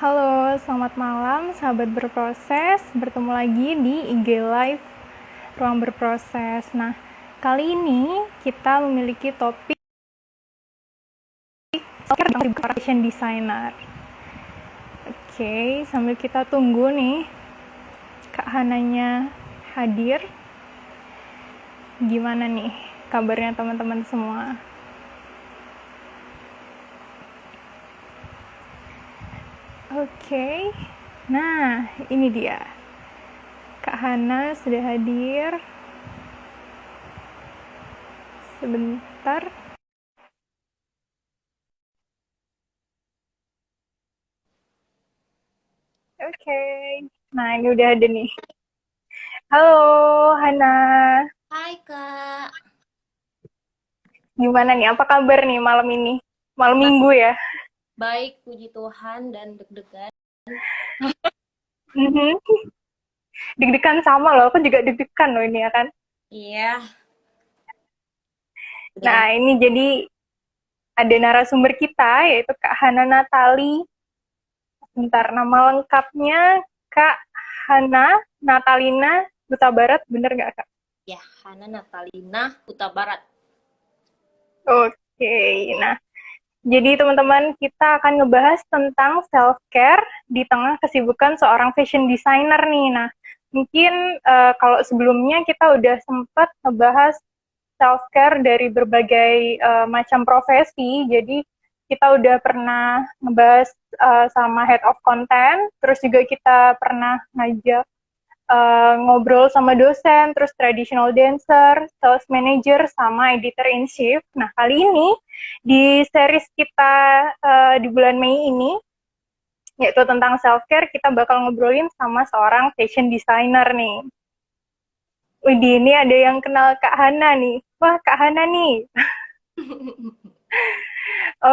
Halo, selamat malam sahabat berproses. Bertemu lagi di IG Live Ruang Berproses. Nah, kali ini kita memiliki topik fashion designer. Oke, sambil kita tunggu nih Kak Hananya hadir. Gimana nih kabarnya teman-teman semua? Oke. Nah, ini dia. Kak Hana sudah hadir. Sebentar. Oke. Nah, ini udah ada nih. Halo, Hana. Hai Kak, Gimana nih? Apa kabar nih malam ini? Malam Ba- minggu ya? baik puji Tuhan dan deg-degan. Mhm. Deg-degan sama loh. Aku juga deg-degan loh ini ya kan. Iya, dengan Nah, ini jadi ada narasumber kita, yaitu Kak Hana Natali. Bentar, nama lengkapnya Kak Hana Natalina Duta Barat, bener nggak Kak? ya Hana Natalina Huta Barat. Oke, nah jadi teman-teman kita akan ngebahas tentang self-care di tengah kesibukan seorang fashion designer nih. Nah, mungkin kalau sebelumnya kita udah sempat ngebahas self-care dari berbagai macam profesi, jadi kita udah pernah ngebahas sama head of content, terus juga kita pernah ngajak ngobrol sama dosen, terus traditional dancer, sales manager, sama editor in chief. Nah, kali ini di series kita di bulan Mei ini, yaitu tentang self-care, kita bakal ngobrolin sama seorang fashion designer nih. Widih, ini ada yang kenal Kak Hana nih. Wah, Kak Hana nih.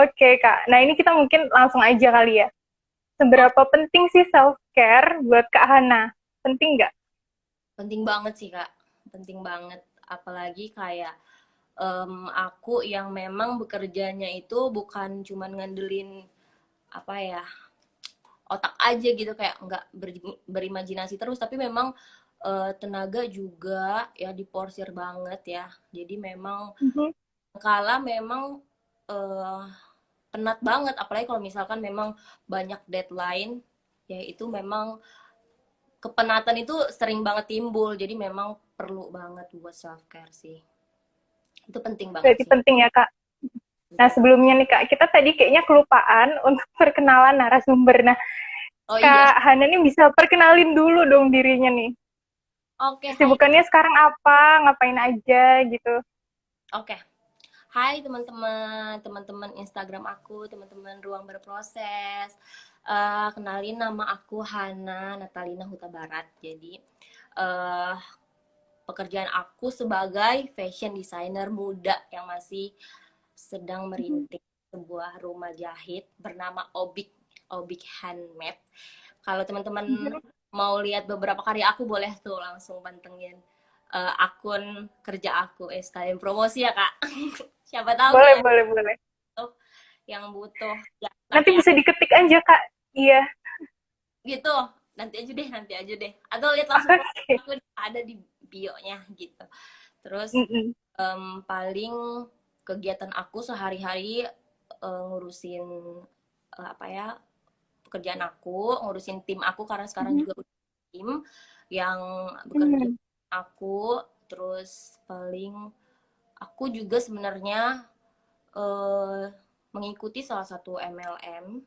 Oke, Kak. Nah, ini kita mungkin langsung aja kali ya. Oh, Seberapa penting sih self-care buat Kak Hana? Penting nggak? penting banget sih Kak, penting banget. Apalagi kayak aku yang memang bekerjanya itu bukan cuman ngandelin apa ya otak aja gitu kayak nggak berimajinasi terus, tapi memang tenaga juga ya diporsir banget ya. Jadi memang Mhm. kala memang eh, penat banget, apalagi kalau misalkan memang banyak deadline, ya itu memang kepenatan itu sering banget timbul, jadi memang perlu banget buat self care sih, itu penting banget Berarti sih, penting ya, Kak. Nah, penting banget. sebelumnya nih Kak, kita tadi kayaknya kelupaan untuk perkenalan narasumber. Nah, Oh iya, Kak Hana nih bisa perkenalin dulu dong dirinya nih. oke, hai, Kesibukannya sekarang apa, ngapain aja gitu. oke, hai teman-teman, teman-teman Instagram aku, teman-teman ruang berproses. Kenalin, nama aku Hana Natalina Huta Barat. Jadi eh pekerjaan aku sebagai fashion designer muda yang masih sedang merintis sebuah rumah jahit bernama Obik Obik Handmade. Kalau teman-teman mau lihat beberapa karya aku, boleh tuh langsung pantengin akun kerja aku. Sekalian promosi ya Kak. Siapa tahu Boleh, nih boleh, boleh. yang butuh ya, Nanti nanti bisa diketik aja, Kak. Iya. gitu. Nanti aja deh. Atau lihat langsung profil Oke. aku, ada di bio-nya gitu. Terus Mm-mm. paling kegiatan aku sehari-hari ngurusin apa ya, pekerjaan aku, ngurusin tim aku karena sekarang Mhm. juga udah tim yang bekerja Mhm. aku. Terus paling aku juga sebenarnya eh, mengikuti salah satu MLM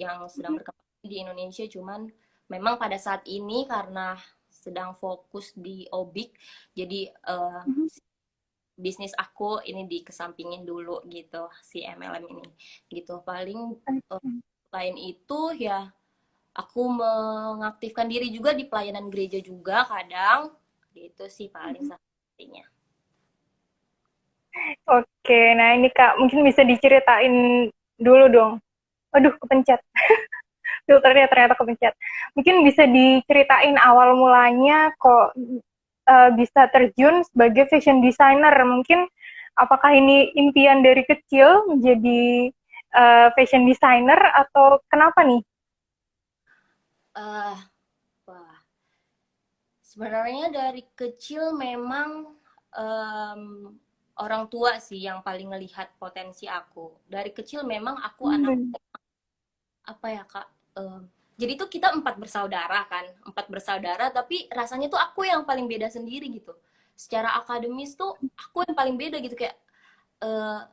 yang sedang Mhm. berkembang di Indonesia, cuman memang pada saat ini karena sedang fokus di Obik, jadi Mhm. bisnis aku ini dikesampingin dulu gitu, si MLM ini gitu. Paling lain itu ya aku mengaktifkan diri juga di pelayanan gereja juga kadang, gitu sih paling satunya. Oke, nah ini Kak, mungkin bisa diceritain dulu dong. Waduh, kepencet. Filternya ternyata kepencet. Mungkin bisa diceritain awal mulanya kok bisa terjun sebagai fashion designer. Mungkin apakah ini impian dari kecil menjadi fashion designer atau kenapa nih? eh wah, sebenarnya dari kecil memang em, orang tua sih yang paling ngelihat potensi aku. Dari kecil memang aku anak Hmm. apa ya Kak? Jadi tuh kita 4 bersaudara kan, 4 bersaudara, tapi rasanya tuh aku yang paling beda sendiri gitu. Secara akademis tuh aku yang paling beda gitu, kayak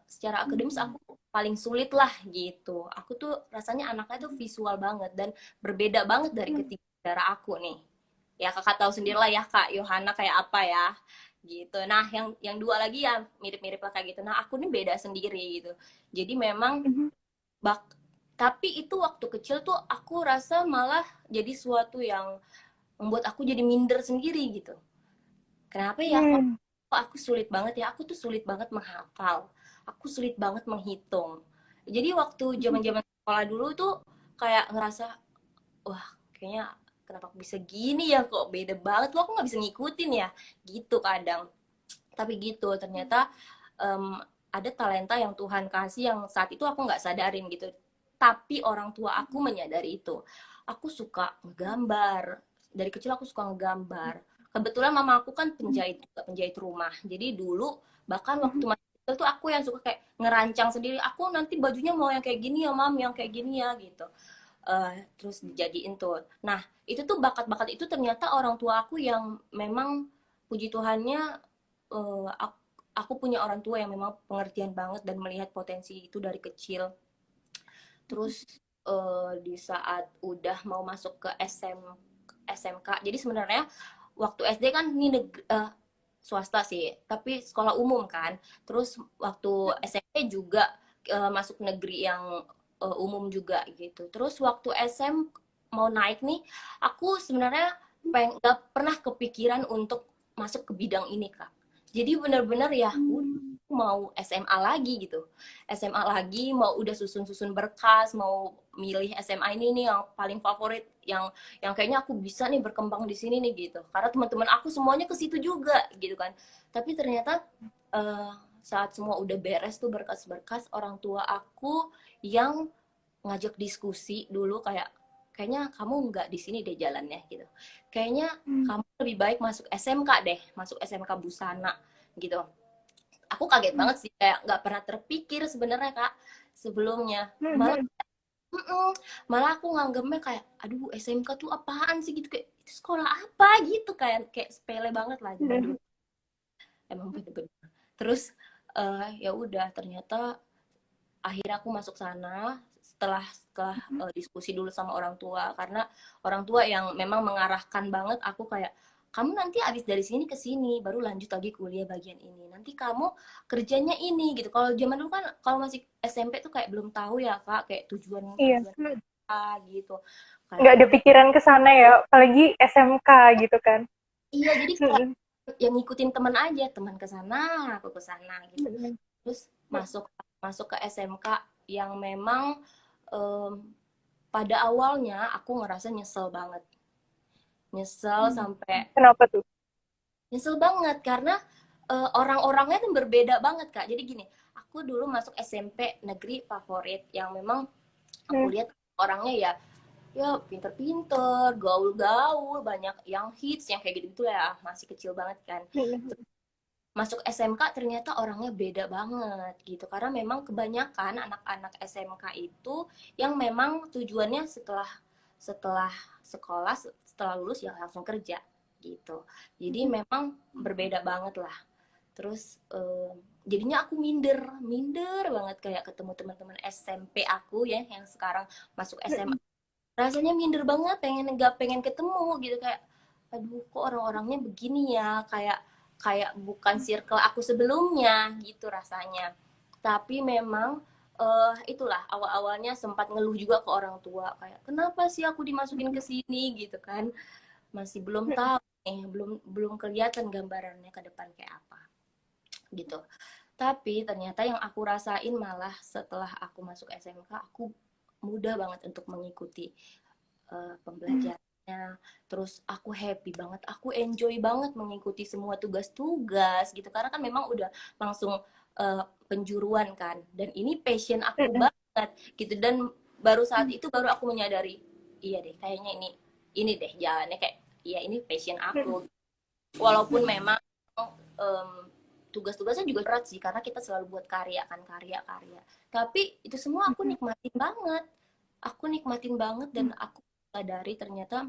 secara akademis aku paling sulit lah gitu. Aku tuh rasanya anaknya tuh visual banget dan berbeda banget dari ketiga saudara aku nih. Ya kakak tahu sendiri lah ya Kak Yohana kayak apa ya gitu. Nah yang dua lagi ya mirip-mirip lah kayak gitu. Nah aku nih beda sendiri gitu. Jadi memang Hmm. bak tapi itu waktu kecil tuh aku rasa malah jadi suatu yang membuat aku jadi minder sendiri gitu. Kenapa ya? Kok Hmm. aku sulit banget ya? Aku tuh sulit banget menghafal. Aku sulit banget menghitung. Jadi waktu zaman-zaman sekolah dulu tuh kayak ngerasa, wah kayaknya kenapa aku bisa gini ya? Kok beda banget? Kok aku nggak bisa ngikutin ya? Gitu kadang. Tapi gitu, ternyata em, ada talenta yang Tuhan kasih yang saat itu aku nggak sadarin gitu. Tapi orang tua aku menyadari itu. Aku suka ngegambar. Dari kecil aku suka ngegambar. Kebetulan mama aku kan penjahit juga, penjahit rumah. Jadi dulu bahkan waktu masih kecil tuh aku yang suka kayak ngerancang sendiri. Aku nanti bajunya mau yang kayak gini ya, mam, yang kayak gini ya gitu. Terus dijadiin tuh. Nah, itu tuh bakat-bakat itu ternyata orang tua aku yang memang puji Tuhannya aku punya orang tua yang memang pengertian banget dan melihat potensi itu dari kecil. Terus di saat udah mau masuk ke SMK, jadi sebenarnya waktu SD kan ini swasta sih, tapi sekolah umum kan. Terus waktu SMP juga masuk negeri yang umum juga gitu. Terus waktu SM mau naik nih, aku sebenarnya gak pernah kepikiran untuk masuk ke bidang ini Kak. Jadi benar-benar ya udah mau SMA lagi gitu. SMA lagi mau udah susun-susun berkas, mau milih SMA ini nih yang paling favorit, yang kayaknya aku bisa nih berkembang di sini nih gitu. Karena teman-teman aku semuanya ke situ juga gitu kan. Tapi ternyata eh, saat semua udah beres tuh berkas-berkas, orang tua aku yang ngajak diskusi dulu kayak kayaknya kamu nggak di sini deh jalannya gitu. Kayaknya kamu lebih baik masuk SMK deh, masuk SMK Busana gitu. Aku kaget banget sih, kayak nggak pernah terpikir sebenarnya Kak sebelumnya. Malah malah aku nganggapnya kayak aduh SMK tuh apaan sih gitu, kayak itu sekolah apa gitu, kayak sepele banget lah zaman dulu, emang bener-bener. Terus ya udah ternyata akhirnya aku masuk sana setelah setelah diskusi dulu sama orang tua, karena orang tua yang memang mengarahkan banget aku kayak kamu nanti abis dari sini ke sini baru lanjut lagi kuliah bagian ini, nanti kamu kerjanya ini gitu. Kalau zaman dulu kan kalau masih SMP tuh kayak belum tahu ya Kak, kayak tujuan Iya. tujuan apa gitu, kayak Nggak ada pikiran ke sana ya, apalagi SMK gitu kan. iya jadi kayak yang ngikutin teman aja, teman ke sana aku ke sana gitu. Terus masuk masuk ke SMK yang memang em, pada awalnya aku ngerasa nyesel banget, nyesel sampai Kenapa tuh? nyesel banget karena orang-orangnya tuh berbeda banget Kak. Jadi gini, aku dulu masuk SMP negeri favorit yang memang aku Hmm. lihat orangnya ya pinter-pinter, gaul-gaul, banyak yang hits, yang kayak gitu ya, masih kecil banget kan. Masuk SMK ternyata orangnya beda banget gitu, karena memang kebanyakan anak-anak SMK itu yang memang tujuannya setelah setelah sekolah, setelah lulus ya langsung kerja gitu. Jadi memang berbeda banget lah. Terus jadinya aku minder minder banget kayak ketemu teman-teman SMP aku ya yang sekarang masuk SMA, rasanya minder banget, pengen nggak pengen ketemu gitu, kayak aduh kok orang-orangnya begini ya, kayak kayak bukan circle aku sebelumnya gitu rasanya. Tapi memang itulah awal-awalnya sempat ngeluh juga ke orang tua kayak kenapa sih aku dimasukin ke sini gitu kan, masih belum tahu belum belum kelihatan gambarannya ke depan kayak apa gitu. Tapi ternyata yang aku rasain malah setelah aku masuk SMK, aku mudah banget untuk mengikuti pembelajarannya. Terus aku happy banget, aku enjoy banget mengikuti semua tugas-tugas gitu. Karena kan memang udah langsung penjuruan kan. Dan ini passion aku banget gitu. Dan baru saat itu baru aku menyadari, iya deh, kayaknya ini ini deh jalannya, kayak ya ini passion aku. Walaupun memang em, tugas-tugasnya juga berat sih, karena kita selalu buat karya kan, karya-karya. Tapi itu semua aku nikmatin banget. Aku nikmatin banget dan aku sadari ternyata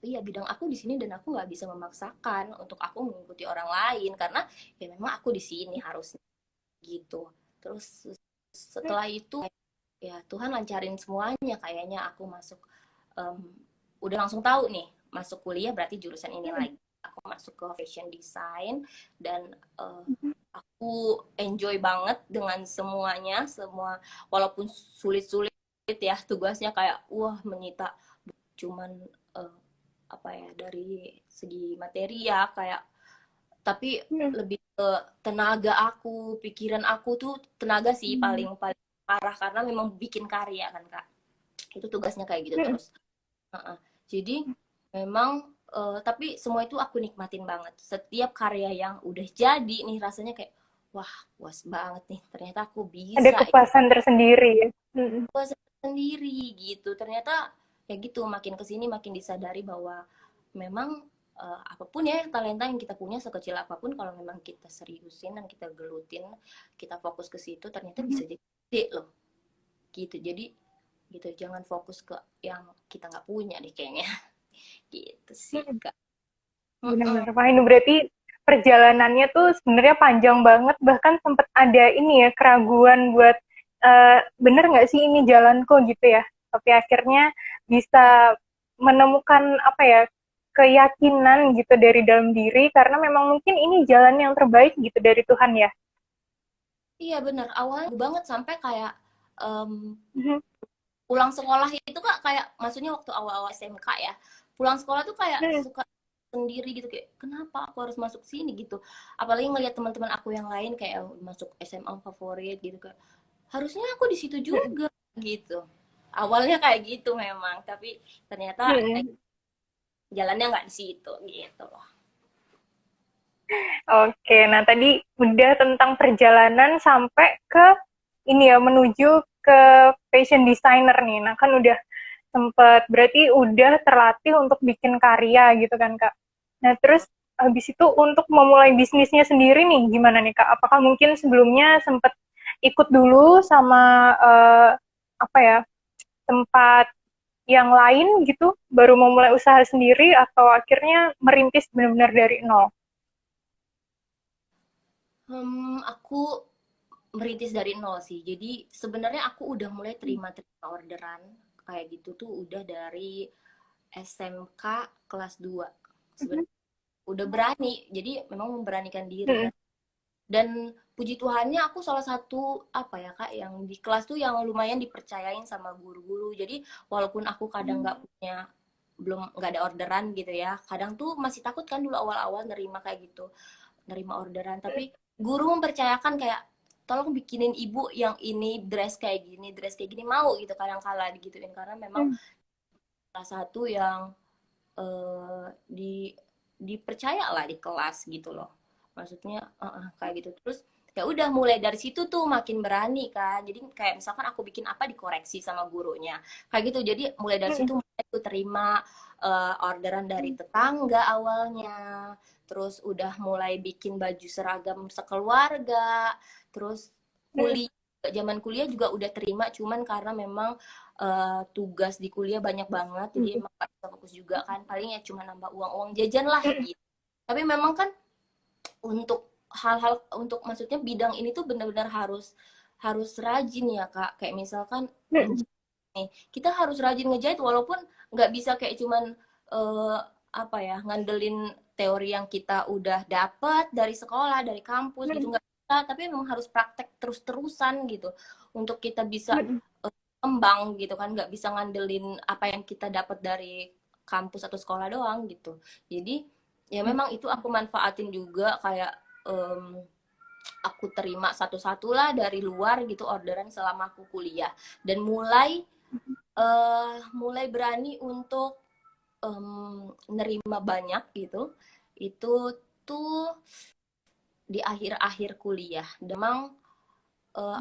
iya bidang aku di sini, dan aku nggak bisa memaksakan untuk aku mengikuti orang lain, karena ya memang aku di sini harusnya gitu. Terus setelah itu ya Tuhan lancarin semuanya, kayaknya aku masuk em, udah langsung tahu nih masuk kuliah berarti jurusan ini lagi. Aku masuk ke fashion design dan aku enjoy banget dengan semuanya, semua walaupun sulit-sulit ya tugasnya, kayak wah menyita cuman eh, apa ya, dari segi materi ya kayak, tapi lebih ke tenaga aku, pikiran aku tuh tenaga sih paling paling parah, karena memang bikin karya kan Kak. Itu tugasnya kayak gitu terus. Jadi memang tapi semua itu aku nikmatin banget. Setiap karya yang udah jadi nih rasanya kayak wah puas banget nih. Ternyata aku Ada bisa kepuasan tersendiri ya. puas sendiri gitu. Ternyata ya gitu, makin kesini makin disadari bahwa memang apapun ya talenta yang kita punya, sekecil apapun, kalau memang kita seriusin dan kita gelutin, kita fokus ke situ, ternyata bisa jadi gede loh. Gitu. Jadi gitu, jangan fokus ke yang kita nggak punya deh kayaknya. Gitu sih Kak. Benar-benar. Wah, ini berarti perjalanannya tuh sebenarnya panjang banget, bahkan sempat ada ini ya, keraguan buat bener nggak sih ini jalanku gitu ya. Tapi akhirnya bisa menemukan apa ya, keyakinan gitu dari dalam diri, karena memang mungkin ini jalan yang terbaik gitu dari Tuhan ya. Iya bener, awalnya banget sampai kayak em, Mhm. pulang sekolah itu Kak, kayak maksudnya waktu awal-awal SMK ya, pulang sekolah tuh kayak Hmm. suka sendiri gitu, kayak kenapa aku harus masuk sini gitu. Apalagi ngelihat teman-teman aku yang lain kayak masuk SMA favorit gitu, kayak harusnya aku di situ juga gitu. Awalnya kayak gitu memang, tapi ternyata Hmm. jalannya nggak di situ gitu loh. Oke, nah tadi udah tentang perjalanan sampai ke ini ya, menuju ke fashion designer nih. Nah kan udah sempet, berarti udah terlatih untuk bikin karya gitu kan Kak. Nah terus habis itu untuk memulai bisnisnya sendiri nih gimana nih Kak? Apakah mungkin sebelumnya sempet ikut dulu sama apa ya, tempat yang lain gitu, baru memulai usaha sendiri, atau akhirnya merintis benar-benar dari nol? Aku merintis dari nol sih. Jadi sebenarnya aku udah mulai terima-terima orderan kayak gitu tuh udah dari SMK kelas 2. Mhm. Sebenarnya udah berani. Jadi memang memberanikan diri Mhm. kan. Dan puji Tuhannya aku salah satu apa ya Kak, yang di kelas tuh yang lumayan dipercayain sama guru-guru. Jadi walaupun aku kadang nggak punya, belum nggak ada orderan gitu ya, kadang tuh masih takut kan dulu awal-awal nerima kayak gitu, nerima orderan, tapi guru mempercayakan kayak tolong bikinin ibu yang ini dress kayak gini, mau gitu kadang kala digituin, karena memang Mhm. salah satu yang dipercaya lah di kelas gitu loh, maksudnya kayak gitu. Terus ya udah mulai dari situ tuh makin berani kan, jadi kayak misalkan aku bikin apa dikoreksi sama gurunya kayak gitu. Jadi mulai dari Mhm. situ mulai aku terima orderan dari tetangga awalnya, terus udah mulai bikin baju seragam sekeluarga, terus Mhm. kuliah, zaman kuliah juga udah terima, cuman karena memang tugas di kuliah banyak banget, jadi emang gak bisa fokus juga kan, paling ya cuma nambah uang-uang jajan lah Mhm. gitu. Tapi memang kan untuk hal-hal, untuk maksudnya bidang ini tuh benar-benar harus harus rajin ya Kak, kayak misalkan Mhm. nih kita harus rajin ngejahit, walaupun nggak bisa kayak cuman eh, apa ya, ngandelin teori yang kita udah dapat dari sekolah, dari kampus gitu, Mhm. nggak bisa, tapi memang harus praktek terus-terusan gitu untuk kita bisa Mhm. kembang gitu kan, nggak bisa ngandelin apa yang kita dapat dari kampus atau sekolah doang gitu. Jadi ya memang itu aku manfaatin juga, kayak em, aku terima satu-satu lah dari luar gitu orderan selama aku kuliah, dan mulai berani untuk nerima banyak gitu. Itu tuh di akhir-akhir kuliah. Demang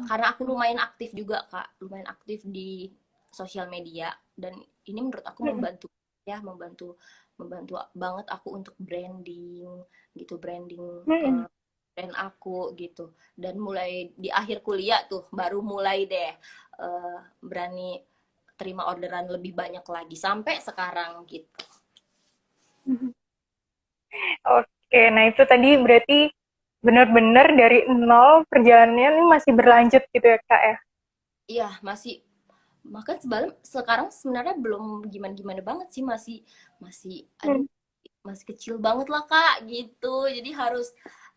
karena aku lumayan aktif juga Kak, lumayan aktif di sosial media, dan ini menurut aku Mhm. membantu. ya, membantu membantu banget aku untuk branding gitu, branding Mm-mm. brand aku gitu. Dan mulai di akhir kuliah tuh baru mulai deh berani terima orderan lebih banyak lagi sampai sekarang gitu. Oke, nah itu tadi berarti benar-benar dari nol perjalanannya ini masih berlanjut gitu ya Kak ya? Iya, masih, maka sekarang sebenarnya belum gimana-gimana banget sih, masih masih aduh, Hmm. masih kecil banget lah Kak gitu. Jadi harus,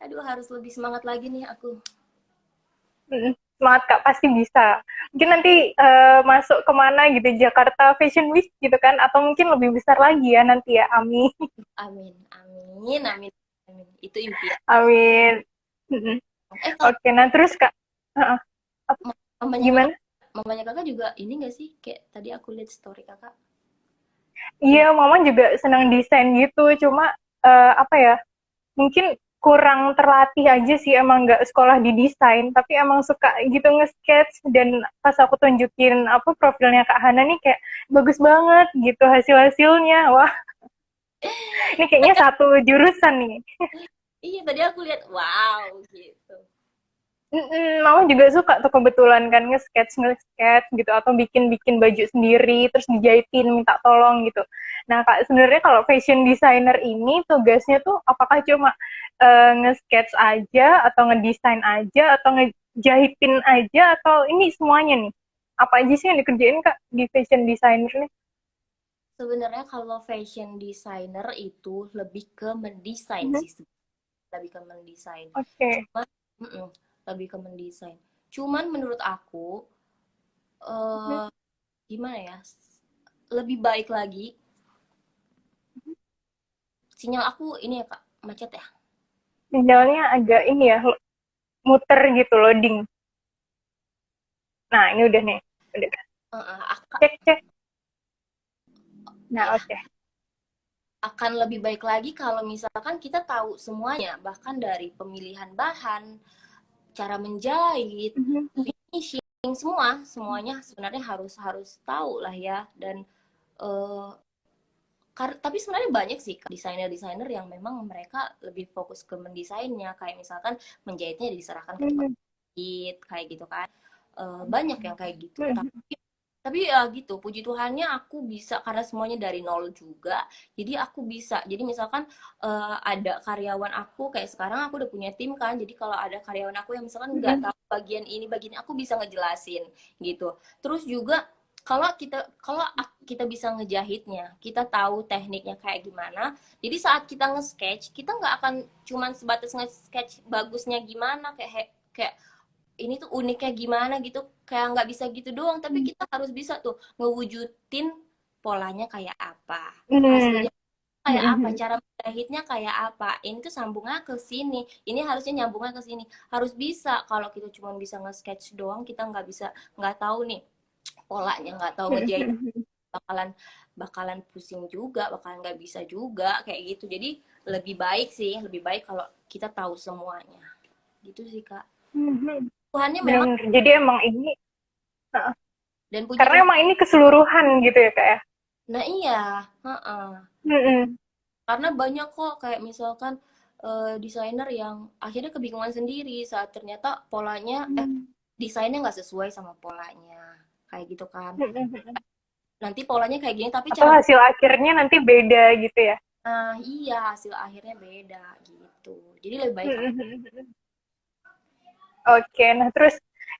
aduh, harus lebih semangat lagi nih aku. Mm, semangat Kak, pasti bisa. Mungkin nanti masuk kemana gitu, Jakarta Fashion Week gitu kan, atau mungkin lebih besar lagi ya nanti ya, amin. Amin, amin, amin, amin. Itu impian. Amin. Mm-mm. Kalau Oke, nah terus Kak, uh-uh. mamanya kakak, Gimana? mamanya kakak juga ini gak sih? Kayak tadi aku lihat story kakak. Iya, Mama juga senang desain gitu, cuma apa ya, mungkin kurang terlatih aja sih, emang nggak sekolah di desain, tapi emang suka gitu nge-sketch, dan pas aku tunjukin apa profilnya Kak Hana nih kayak bagus banget gitu hasil-hasilnya. Wah, ini kayaknya satu jurusan nih. Iya, tadi aku lihat, wow gitu. Mama juga suka tuh kebetulan kan nge-sketch gitu atau bikin-bikin baju sendiri terus dijahitin minta tolong gitu. Nah Kak, sebenarnya kalau fashion designer ini tugasnya tuh apakah cuma nge-sketch aja atau ngedesain aja atau ngejahitin aja atau ini semuanya nih? Apa aja sih yang dikerjain Kak di fashion designer nih? Sebenarnya kalau fashion designer itu lebih ke mendesain Mhm. sih, lebih ke mendesain. Oke. Cuman, lebih ke mendesain. Cuman menurut aku, Mhm. eh gimana ya? Lebih baik lagi. Sinyal aku ini ya Kak, macet ya. Sinyalnya agak ini ya, muter gitu loading. Nah ini udah nih, udah. Cek cek. Nah Ya, oke. akan lebih baik lagi kalau misalkan kita tahu semuanya, bahkan dari pemilihan bahan, cara menjahit, Mhm. finishing, semuanya sebenarnya harus harus tahu lah ya. Dan eh, tapi sebenarnya banyak sih desainer-desainer yang memang mereka lebih fokus ke mendesainnya, kayak misalkan menjahitnya diserahkan ke tukang Mhm. jahit kayak gitu kan. Banyak yang kayak gitu, Mhm. tapi ya gitu, puji Tuhannya aku bisa karena semuanya dari nol juga. Jadi aku bisa. Jadi misalkan ada karyawan aku, kayak sekarang aku udah punya tim kan. Jadi kalau ada karyawan aku yang misalkan nggak Mhm. tahu bagian ini, bagian ini, aku bisa ngejelasin gitu. Terus juga kalau kita bisa ngejahitnya, kita tahu tekniknya kayak gimana. Jadi saat kita nge-sketch, kita nggak akan cuman sebatas nge-sketch bagusnya gimana, kayak kayak ini tuh uniknya gimana gitu, kayak nggak bisa gitu doang, tapi kita harus bisa tuh ngewujudin polanya kayak apa, Mhm. hasilnya kayak apa, Mhm. cara menjahitnya kayak apa, ini tuh sambungnya ke sini, ini harusnya nyambungnya ke sini, harus bisa. Kalau kita cuma bisa nge-sketch doang, kita nggak tahu nih polanya, nggak tahu ngejahit, bakalan bakalan pusing juga, bakalan nggak bisa juga kayak gitu. Jadi lebih baik sih, lebih baik kalau kita tahu semuanya gitu sih Kak. Mhm. Tuhannya memang, Benar-benar. Jadi emang ini, heeh, dan puji karena Tuhan. emang ini keseluruhan gitu ya kak ya. Nah iya, heeh. Mhm. Karena banyak kok kayak misalkan desainer yang akhirnya kebingungan sendiri saat ternyata polanya, Mhm. desainnya nggak sesuai sama polanya, kayak gitu kan. Mhm. Nanti polanya kayak gini, tapi Atau cara, hasil akhirnya nanti beda gitu ya. nah iya, hasil akhirnya beda gitu. Jadi lebih baik kalau, Mhm. Oke, nah terus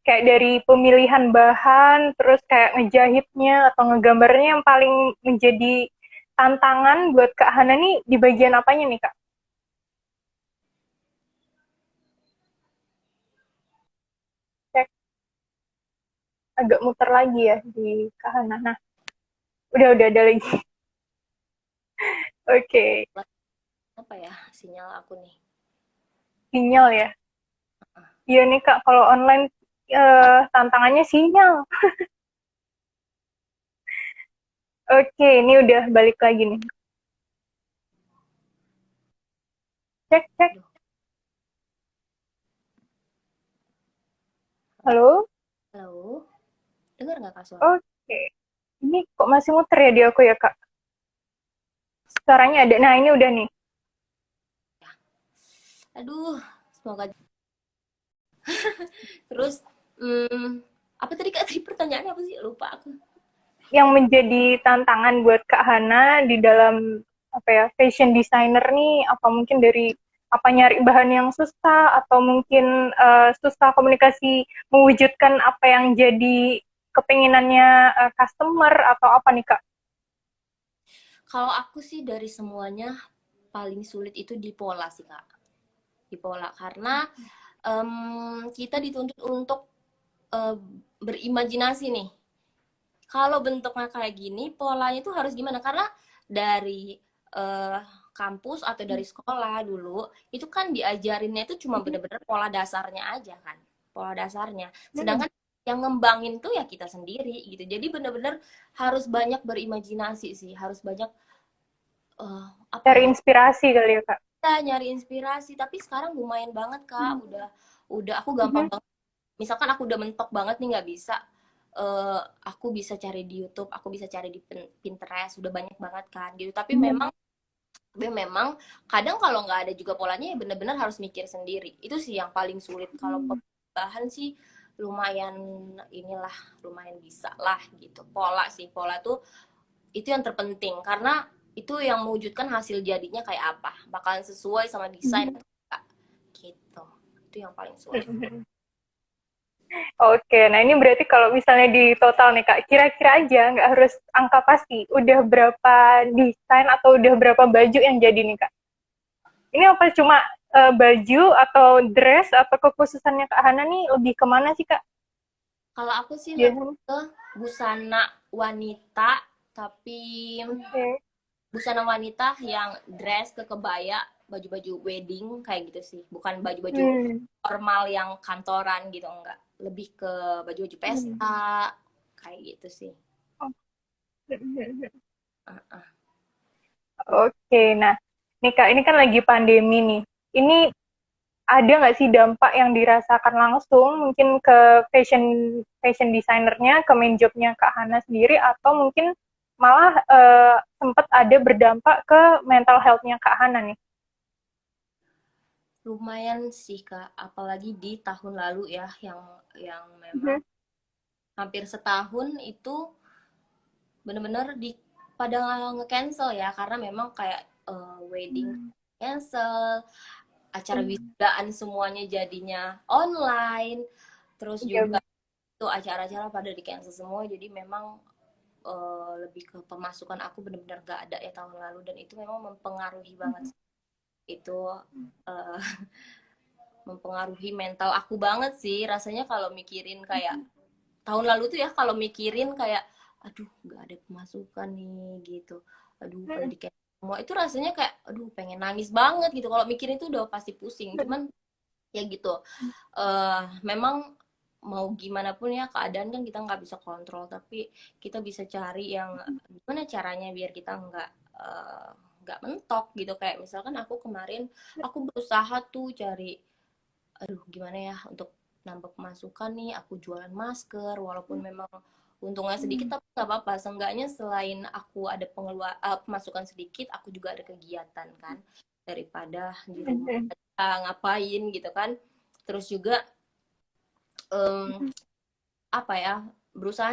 kayak dari pemilihan bahan, terus kayak ngejahitnya atau ngegambarnya yang paling menjadi tantangan buat Kak Hana nih di bagian apanya nih Kak? Cek, agak muter lagi ya di Kak Hana. Nah, udah ada lagi. Oke, apa ya, sinyal aku nih. sinyal ya. Iya nih Kak, kalau online tantangannya sinyal. Oke, ini udah balik lagi nih. Cek, cek. Aduh, Halo? halo, dengar nggak Kak suara? Oke. Ini kok masih muter ya di aku ya Kak? Suaranya ada. Nah, ini udah nih. Aduh, semoga. Terus, apa tadi Kak? Tadi pertanyaannya apa sih? Lupa aku. Yang menjadi tantangan buat Kak Hana di dalam apa ya fashion designer nih, apa mungkin dari apa nyari bahan yang susah atau mungkin susah komunikasi mewujudkan apa yang jadi kepinginannya customer atau apa nih Kak? Kalau aku sih dari semuanya paling sulit itu di pola sih Kak. Di pola karena kita dituntut untuk eh, berimajinasi nih. Kalau bentuknya kayak gini, polanya itu harus gimana? Karena dari eh, kampus atau dari sekolah dulu, itu kan diajarinnya itu cuma bener-bener pola dasarnya aja kan. Pola dasarnya. Sedangkan yang ngembangin tuh ya kita sendiri gitu. Jadi bener-bener harus banyak berimajinasi sih. Harus banyak apa Cari ya? inspirasi kali ya Kak? Kita nyari inspirasi. Tapi sekarang lumayan banget Kak. Udah aku gampang banget. Misalkan aku udah mentok banget nih nggak bisa, aku bisa cari di YouTube, aku bisa cari di Pinterest, udah banyak banget kan gitu. Tapi memang kadang kalau nggak ada juga polanya ya bener-bener harus mikir sendiri. Itu sih yang paling sulit. Kalau perubahan sih lumayan inilah, lumayan bisa lah gitu. Pola sih, pola tuh itu yang terpenting karena itu yang mewujudkan hasil jadinya kayak apa. Bakalan sesuai sama desain atau enggak gitu. Itu yang paling sulit. Oke, nah ini berarti kalau misalnya di total nih Kak, kira-kira aja nggak harus angka pasti, udah berapa desain atau udah berapa baju yang jadi nih Kak? Ini apa cuma baju atau dress atau kekhususannya Kak Hana nih lebih kemana sih Kak? Kalau aku sih lebih Biasanya. ke busana wanita, tapi Oke. busana wanita yang dress ke kebaya, baju-baju wedding kayak gitu sih. Bukan baju-baju Hmm. formal yang kantoran gitu, enggak. Lebih ke baju-baju Hmm. pesta, kayak gitu sih. Oh. Uh-uh. Oke, nah, nih Kak, ini kan lagi pandemi nih. Ini ada nggak sih dampak yang dirasakan langsung mungkin ke fashion fashion desainernya, ke main jobnya Kak Hana sendiri, atau mungkin malah sempat ada berdampak ke mental health-nya Kak Hana nih? Lumayan sih Kak, apalagi di tahun lalu ya, yang memang Mhm. hampir setahun itu bener-bener pada nge-cancel ya, karena memang kayak wedding cancel, acara wisudaan semuanya jadinya online, terus Iya, juga tuh acara-acara pada di cancel semua, jadi memang lebih ke pemasukan aku benar-benar gak ada ya tahun lalu, dan itu memang mempengaruhi banget sih. Itu eh, mempengaruhi mental aku banget sih rasanya kalau mikirin kayak tahun lalu tuh ya, kalau mikirin kayak aduh nggak ada pemasukan nih gitu, aduh pada di cancel semua, itu rasanya kayak aduh pengen nangis banget gitu kalau mikirin itu udah pasti pusing. Cuman ya gitu, memang mau gimana pun ya keadaan kan kita nggak bisa kontrol, tapi kita bisa cari yang gimana caranya biar kita eh, nggak mentok gitu. Kayak misalkan aku kemarin aku berusaha tuh cari aduh gimana ya untuk nambah pemasukan nih, aku jualan masker walaupun memang untungnya sedikit tapi nggak apa-apa, seenggaknya selain aku ada pemasukan sedikit, aku juga ada kegiatan kan, daripada di rumah aja ngapain gitu kan. Terus juga em, apa ya, berusaha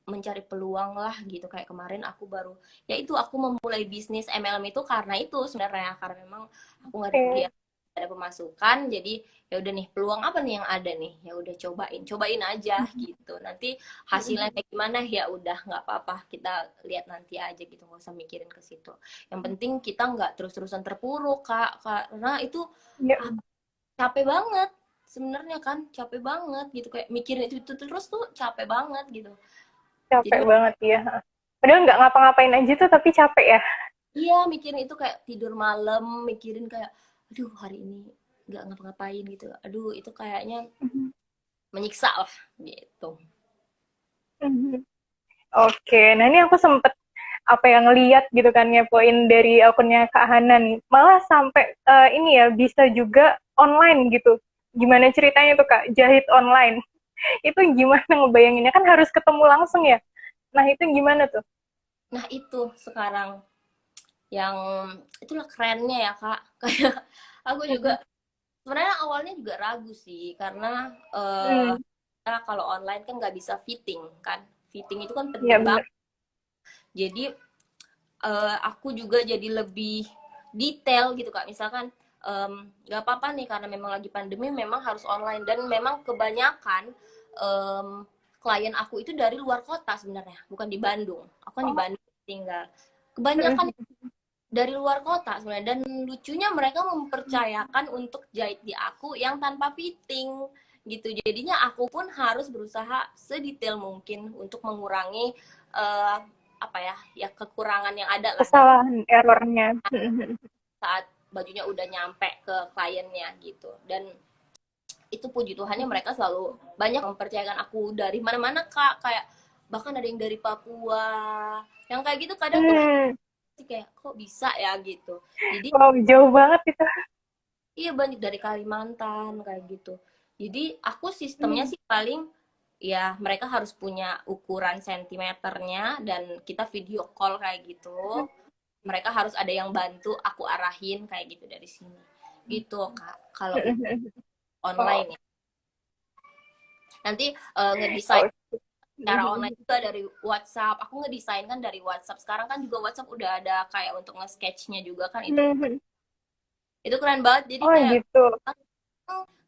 mencari peluang lah gitu. Kayak kemarin aku baru, ya itu aku memulai bisnis MLM itu karena itu sebenarnya, karena memang aku nggak ada oke. kegiatan, nggak ada pemasukan, jadi ya udah nih peluang apa nih yang ada nih, ya udah cobain cobain aja gitu, nanti hasilnya kayak gimana ya udah nggak apa-apa, kita lihat nanti aja gitu, nggak usah mikirin ke situ. Yang penting kita nggak terus-terusan terpuruk Kak, karena itu Ya, capek banget sebenarnya kan, capek banget gitu, kayak mikirin itu terus tuh capek banget gitu. Jadi capek banget ya. Padahal nggak ngapa-ngapain aja tuh, tapi capek ya. iya, mikirin itu kayak tidur malam, mikirin kayak aduh hari ini nggak ngapa-ngapain gitu, aduh itu kayaknya menyiksa lah gitu. Oke, nah ini aku sempet apa yang ngeliat gitu kan ngepoin dari akunnya Kak Hanan, malah sampai ini ya bisa juga online gitu. Gimana ceritanya tuh Kak, jahit online? Itu gimana ngebayanginnya, kan harus ketemu langsung ya. Nah itu gimana tuh? Nah itu sekarang yang itulah kerennya ya Kak. Kayak aku juga Mm-mm. sebenarnya awalnya juga ragu sih karena Mm. kalau online kan nggak bisa fitting kan. Fitting itu kan Iya penting banget. benar. Jadi aku juga jadi lebih detail gitu Kak. Misalkan nggak apa-apa nih karena memang lagi pandemi memang harus online dan memang kebanyakan em, klien aku itu dari luar kota sebenarnya, bukan di Bandung. Aku kan di Oh. Bandung tinggal. Kebanyakan dari luar kota sebenarnya dan lucunya mereka mempercayakan untuk jahit di aku yang tanpa fitting gitu. Jadinya aku pun harus berusaha sedetail mungkin untuk mengurangi uh, apa ya kekurangan yang ada lah dari Kesalahan errornya. saat bajunya udah nyampe ke kliennya gitu. Dan itu puji Tuhannya mereka selalu banyak mempercayakan aku dari mana-mana Kak, kayak bahkan ada yang dari Papua yang kayak gitu kadang tuh Hmm. kayak kok bisa ya gitu. Jadi Wow, jauh banget itu. iya banyak dari Kalimantan kayak gitu. Jadi aku sistemnya Hmm. sih paling ya mereka harus punya ukuran sentimeternya dan kita video call kayak gitu. Mereka harus ada yang bantu aku arahin kayak gitu dari sini. Gitu Kak. Kalau untuk Oh, online ya. Nanti ngedesain oh. cara online juga dari WhatsApp. Aku ngedesain kan dari WhatsApp. Sekarang kan juga WhatsApp udah ada kayak untuk nge-sketchnya juga kan itu keren banget. Jadi Oh kayak gitu.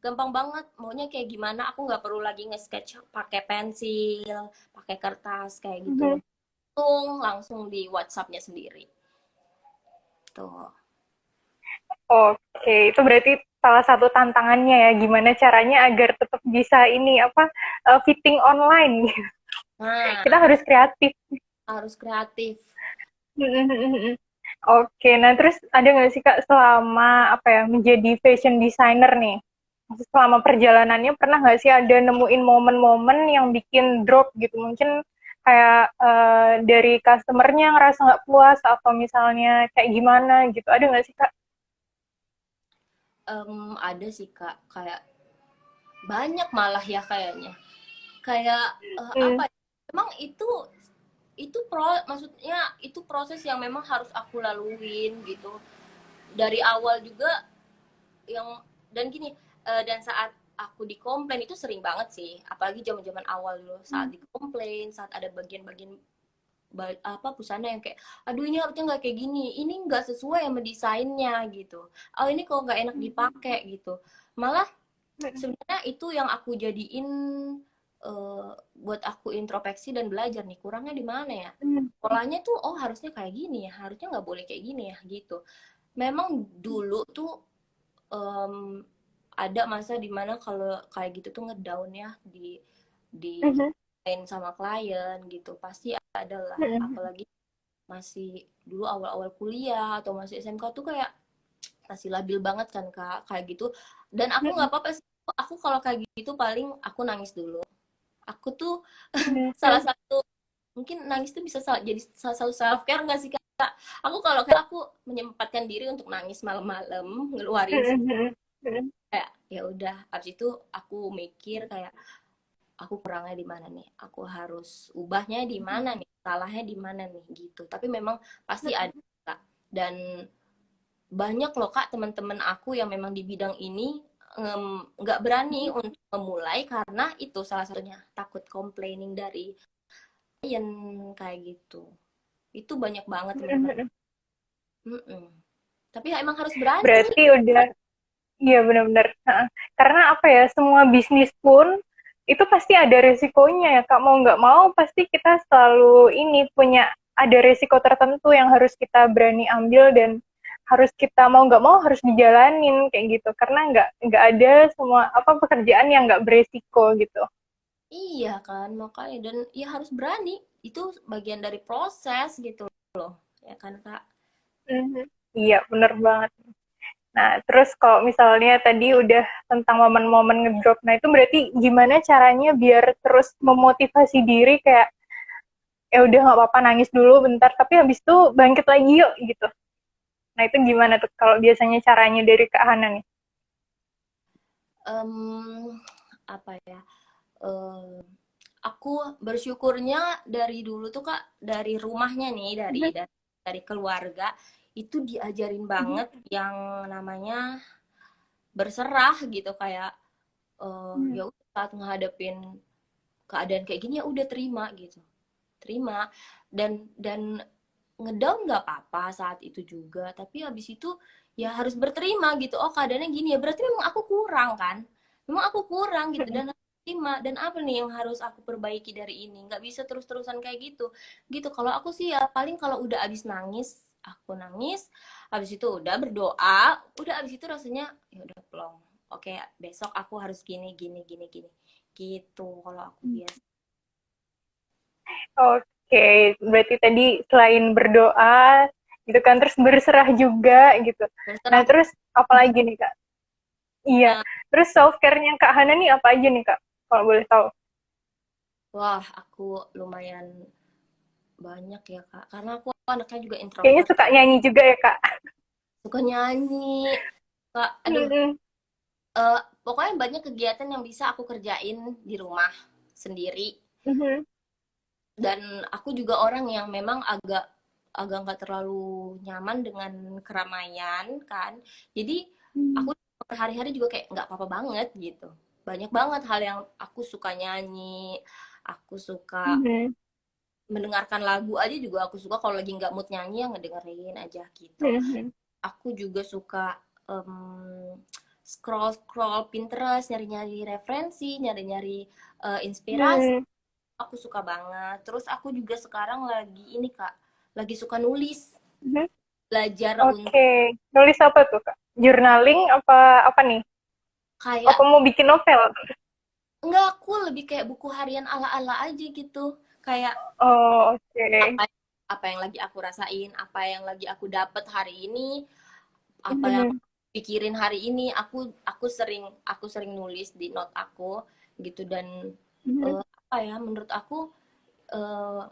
gampang banget maunya kayak gimana aku nggak perlu lagi nge-sketch pakai pensil pakai kertas kayak gitu langsung di WhatsApp-nya sendiri tuh. Oke, itu berarti salah satu tantangannya ya, gimana caranya agar tetap bisa ini apa fitting online. Kita Nah harus kreatif. harus kreatif. Oke, nah terus ada nggak sih Kak selama apa ya menjadi fashion designer nih? Maksud selama perjalanannya pernah nggak sih ada nemuin momen-momen yang bikin drop gitu? Mungkin kayak dari customernya ngerasa nggak puas atau misalnya kayak gimana gitu? Ada nggak sih Kak? Ada sih Kak kayak banyak malah ya kayaknya kayak Hmm. apa ya, memang itu maksudnya itu proses yang memang harus aku laluin gitu dari awal juga yang dan gini dan saat aku dikomplain itu sering banget sih apalagi zaman-zaman awal dulu saat dikomplain saat ada bagian-bagian apa busana yang kayak aduh ini harusnya nggak kayak gini ini nggak sesuai sama desainnya gitu oh ini kok nggak enak dipakai gitu malah sebenarnya itu yang aku jadiin buat aku introspeksi dan belajar nih kurangnya di mana ya polanya tuh oh harusnya kayak gini ya harusnya nggak boleh kayak gini ya gitu memang dulu tuh em, ada masa dimana kalau kayak gitu tuh ngedown ya di lain sama klien gitu pasti ada lah apalagi masih dulu awal-awal kuliah atau masih SMK tuh kayak masih labil banget kan kak kayak gitu dan aku nggak apa-apa sih aku kalau kayak gitu paling aku nangis dulu aku tuh salah satu mungkin nangis tuh bisa jadi salah satu self care nggak sih kak aku kalau kayak aku menyempatkan diri untuk nangis malam-malam ngeluarin kayak ya udah abis itu aku mikir kayak aku kurangnya di mana nih aku harus ubahnya di mana nih salahnya di mana nih gitu tapi memang pasti ada kak dan banyak loh kak teman-teman aku yang memang di bidang ini nggak berani untuk memulai karena itu salah satunya takut complaining dari klien kayak gitu itu banyak banget teman-teman. Mm-mm. Tapi ya emang harus berani. Berarti udah. Iya benar-benar. Heeh. Karena apa ya, semua bisnis pun itu pasti ada resikonya ya Kak. Mau nggak mau pasti kita selalu ini punya ada resiko tertentu yang harus kita berani ambil dan harus kita mau nggak mau harus dijalanin kayak gitu. Karena nggak ada semua apa pekerjaan yang nggak beresiko gitu. Iya kan, makanya dan ya harus berani. Itu bagian dari proses gitu loh. Ya kan, Kak? Mhm. Iya benar banget. Nah, terus kalau misalnya tadi udah tentang momen-momen ngedrop, nah itu berarti gimana caranya biar terus memotivasi diri kayak ya udah nggak apa-apa nangis dulu bentar tapi habis itu bangkit lagi yuk gitu. Nah itu gimana tuh kalau biasanya caranya dari Kak Hana nih? Em, apa ya? em, aku bersyukurnya dari dulu tuh Kak, dari rumahnya nih, dari keluarga itu diajarin banget yang namanya berserah gitu, kayak ya udah saat ngadepin keadaan kayak gini ya udah terima gitu, terima. Dan ngedown nggak apa-apa saat itu juga, tapi habis itu ya harus berterima gitu. Oh keadaannya gini ya, berarti memang aku kurang kan, memang aku kurang gitu, dan harus terima. Dan apa nih yang harus aku perbaiki dari ini, nggak bisa terus-terusan kayak gitu gitu. Kalau aku sih ya paling kalau udah abis nangis, aku nangis, habis itu udah berdoa, udah abis itu rasanya ya udah plong. Oke, besok aku harus gini gini gini gini gitu kalau aku biasa. Oke, berarti tadi selain berdoa gitu kan, terus berserah juga gitu. Nah, Terserah. terus apa lagi nih Kak? Iya, Nah, terus self care-nya Kak Hana nih apa aja nih Kak? Kalau boleh tahu. wah aku lumayan banyak ya Kak, karena aku anaknya juga Kayaknya introvert, suka nyanyi juga ya Kak? suka nyanyi Kak. Aduh, Mm-mm. pokoknya banyak kegiatan yang bisa aku kerjain di rumah sendiri. Mhm. Dan aku juga orang yang memang agak agak nggak terlalu nyaman dengan keramaian kan, jadi aku hari-hari juga kayak nggak apa-apa banget gitu. Banyak banget hal yang aku suka nyanyi, aku suka Mhm. mendengarkan lagu aja juga aku suka. Kalau lagi nggak mood nyanyi ya ngedengerin aja gitu. Mhm. Aku juga suka scroll scroll Pinterest, nyari-nyari referensi, nyari-nyari inspirasi. Mhm. Aku suka banget. Terus aku juga sekarang lagi ini Kak, lagi suka nulis, Mhm. belajar untuk Oke, nulis apa tuh Kak? Journaling apa apa nih? kayak, Apa mau bikin novel? enggak, aku lebih kayak buku harian ala-ala aja gitu. Kayak Oh, oke. apa apa yang lagi aku rasain, apa yang lagi aku dapat hari ini, apa yang Mhm. pikirin hari ini. Aku sering nulis di note aku gitu. Dan Mhm. apa ya, menurut aku eh,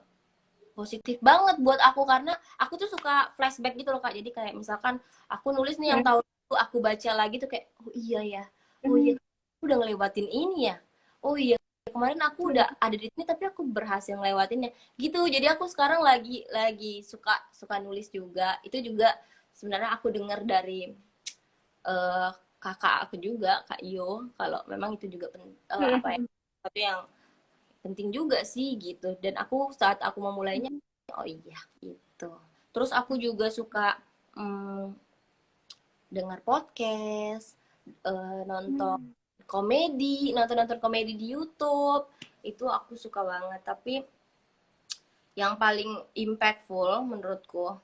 positif banget buat aku, karena aku tuh suka flashback gitu loh Kak. Jadi kayak misalkan aku nulis nih yang Mhm. tahun itu, aku baca lagi tuh kayak oh iya ya, oh iya Mhm. aku udah ngelewatin ini ya, oh iya kemarin aku udah Mhm. ada di sini tapi aku berhasil ngelewatinnya gitu. Jadi aku sekarang lagi suka suka nulis juga. Itu juga sebenarnya aku dengar dari eh, kakak aku juga, Kak Iyo, kalau memang itu juga apa ya, Mhm. tapi yang penting juga sih gitu. Dan aku saat aku memulainya, oh iya gitu. Terus aku juga suka mm, dengar podcast, nonton Mhm. komedi, nonton komedi di YouTube. Itu aku suka banget. Tapi yang paling impactful menurutku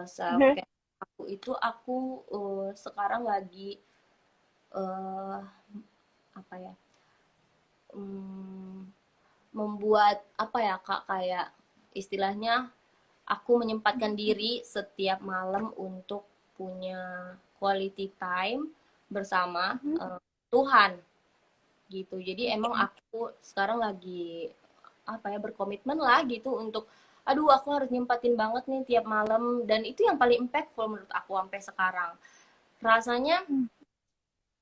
self Mhm. care aku itu, aku sekarang lagi uh, apa ya, mm, membuat apa ya Kak, kayak istilahnya aku menyempatkan diri setiap malam untuk punya quality time bersama Mhm. Tuhan gitu. Jadi emang aku sekarang lagi apa ya, berkomitmen lah gitu untuk aduh aku harus nyempatin banget nih tiap malam. Dan itu yang paling impactful menurut aku sampai sekarang. Rasanya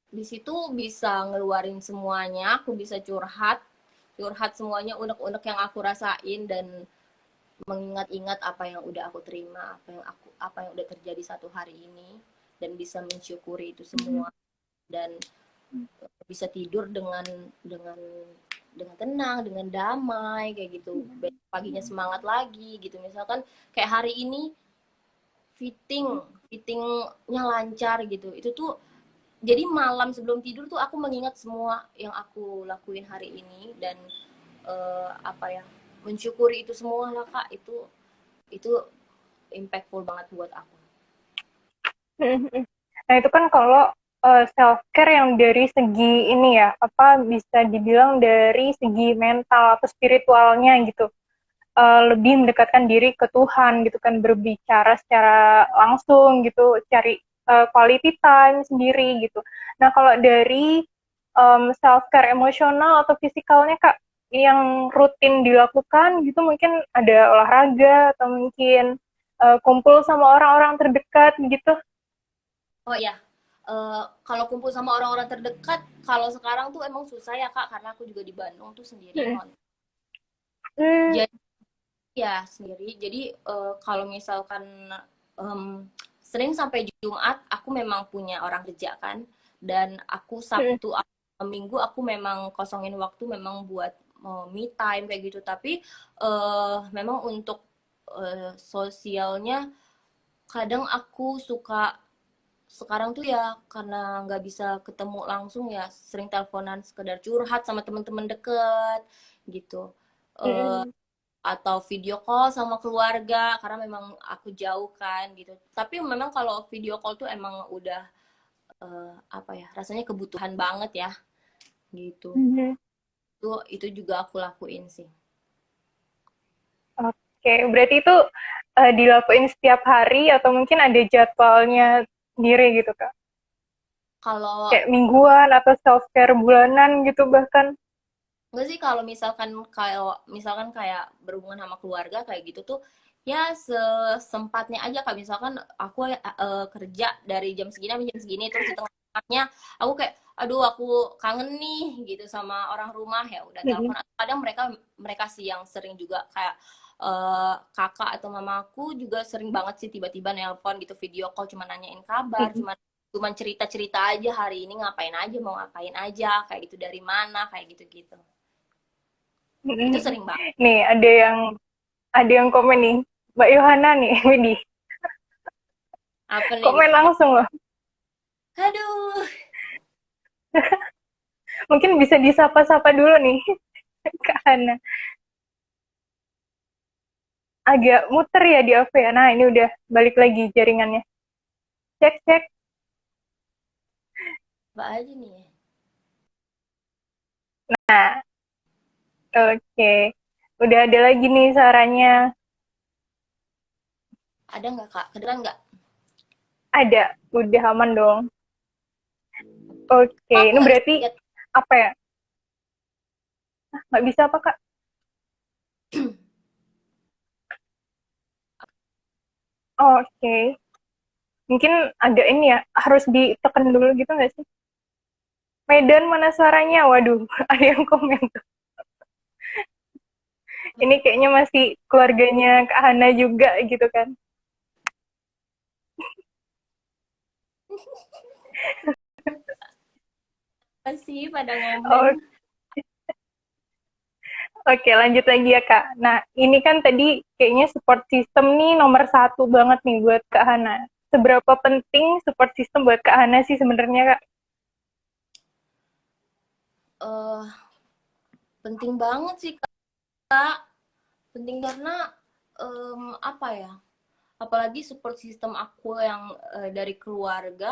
di situ bisa ngeluarin semuanya, aku bisa curhat, curhat semuanya, unek-unek yang aku rasain, dan mengingat-ingat apa yang udah aku terima, apa yang udah terjadi satu hari ini, dan bisa mensyukuri itu Mhm. semua. Dan bisa tidur dengan tenang, dengan damai kayak gitu. Besok paginya semangat lagi gitu. Misalkan kayak hari ini fitting fittingnya lancar gitu. Itu tuh jadi malam sebelum tidur tuh aku mengingat semua yang aku lakuin hari ini. Dan apa ya, mensyukuri itu semua lah Kak. Itu impactful banget buat aku. Mhm. Nah, itu kan kalau self care yang dari segi ini ya, apa bisa dibilang dari segi mental atau spiritualnya gitu. Lebih mendekatkan diri ke Tuhan gitu kan, berbicara secara langsung gitu, cari quality time sendiri gitu. Nah, kalau dari self care emosional atau fisikalnya Kak, yang rutin dilakukan gitu, mungkin ada olahraga atau mungkin kumpul sama orang-orang terdekat gitu. Oh ya, kalau kumpul sama orang-orang terdekat, kalau sekarang tuh emang susah ya Kak, karena aku juga di Bandung tuh sendiri Hmm. ngon. Hmm. Jadi ya sendiri. Jadi kalau misalkan em, Senin sampai Jumat aku memang punya orang kerja kan, dan aku Mm. Sabtu Minggu aku memang kosongin waktu memang buat me time kayak gitu. Tapi memang untuk sosialnya kadang aku suka sekarang tuh ya karena nggak bisa ketemu langsung ya sering teleponan sekedar curhat sama teman-teman deket gitu. Eh, Mm. atau video call sama keluarga karena memang aku jauh kan gitu. Tapi memang kalau video call tuh emang udah apa ya, rasanya kebutuhan banget ya gitu. Mhm. Itu juga aku lakuin sih. Oke, berarti itu dilakuin setiap hari atau mungkin ada jadwalnya sendiri gitu, Kak? Kalau Kayak mingguan atau self care bulanan gitu bahkan. enggak sih, kalau misalkan kayak berhubungan sama keluarga kayak gitu tuh ya sesempatnya aja. Kak, misalkan aku kerja dari jam segini sampai jam segini, terus di tengah-tengahnya aku kayak aduh aku kangen nih gitu sama orang rumah, ya udah Mhm. telepon. Kadang mereka mereka sih yang sering juga kayak kakak atau mamaku juga sering banget sih tiba-tiba nelpon gitu, video call, cuma nanyain kabar, Mhm. cuman cerita-cerita aja hari ini ngapain aja, mau ngapain aja, kayak gitu, dari mana, kayak gitu-gitu. Itu Mhm. sering banget. Nih, ada yang komen nih, Mbak Yohana nih, Widih, Apa nih di komen komen? langsung loh. Aduh, Mungkin bisa disapa-sapa dulu nih, Kak Hana. Agak muter ya di AV ya. Nah, ini udah balik lagi jaringannya. Cek, cek. Mbak aja nih ya. Nah, oke. Udah ada lagi nih sarannya. Ada nggak Kak? Kedengeran nggak? Ada, udah aman dong. Kok Oke, aku ini nggak bisa berarti lihat? apa ya? Nggak bisa apa, Kak? Oke. Mungkin agak ini ya, harus ditekan dulu gitu nggak sih? Medan mana suaranya? Waduh, ada yang komen tuh. Ini kayaknya masih keluarganya Kak Hana juga gitu kan. Masih pada ngomen. Oh, oke, lanjut lagi ya Kak. Nah, ini kan tadi kayaknya support system nih nomor satu banget nih buat Kak Hana. Seberapa penting support system buat Kak Hana sih sebenarnya Kak? eh Penting banget sih Kak. Penting karena apa ya? Apalagi support system aku yang dari keluarga.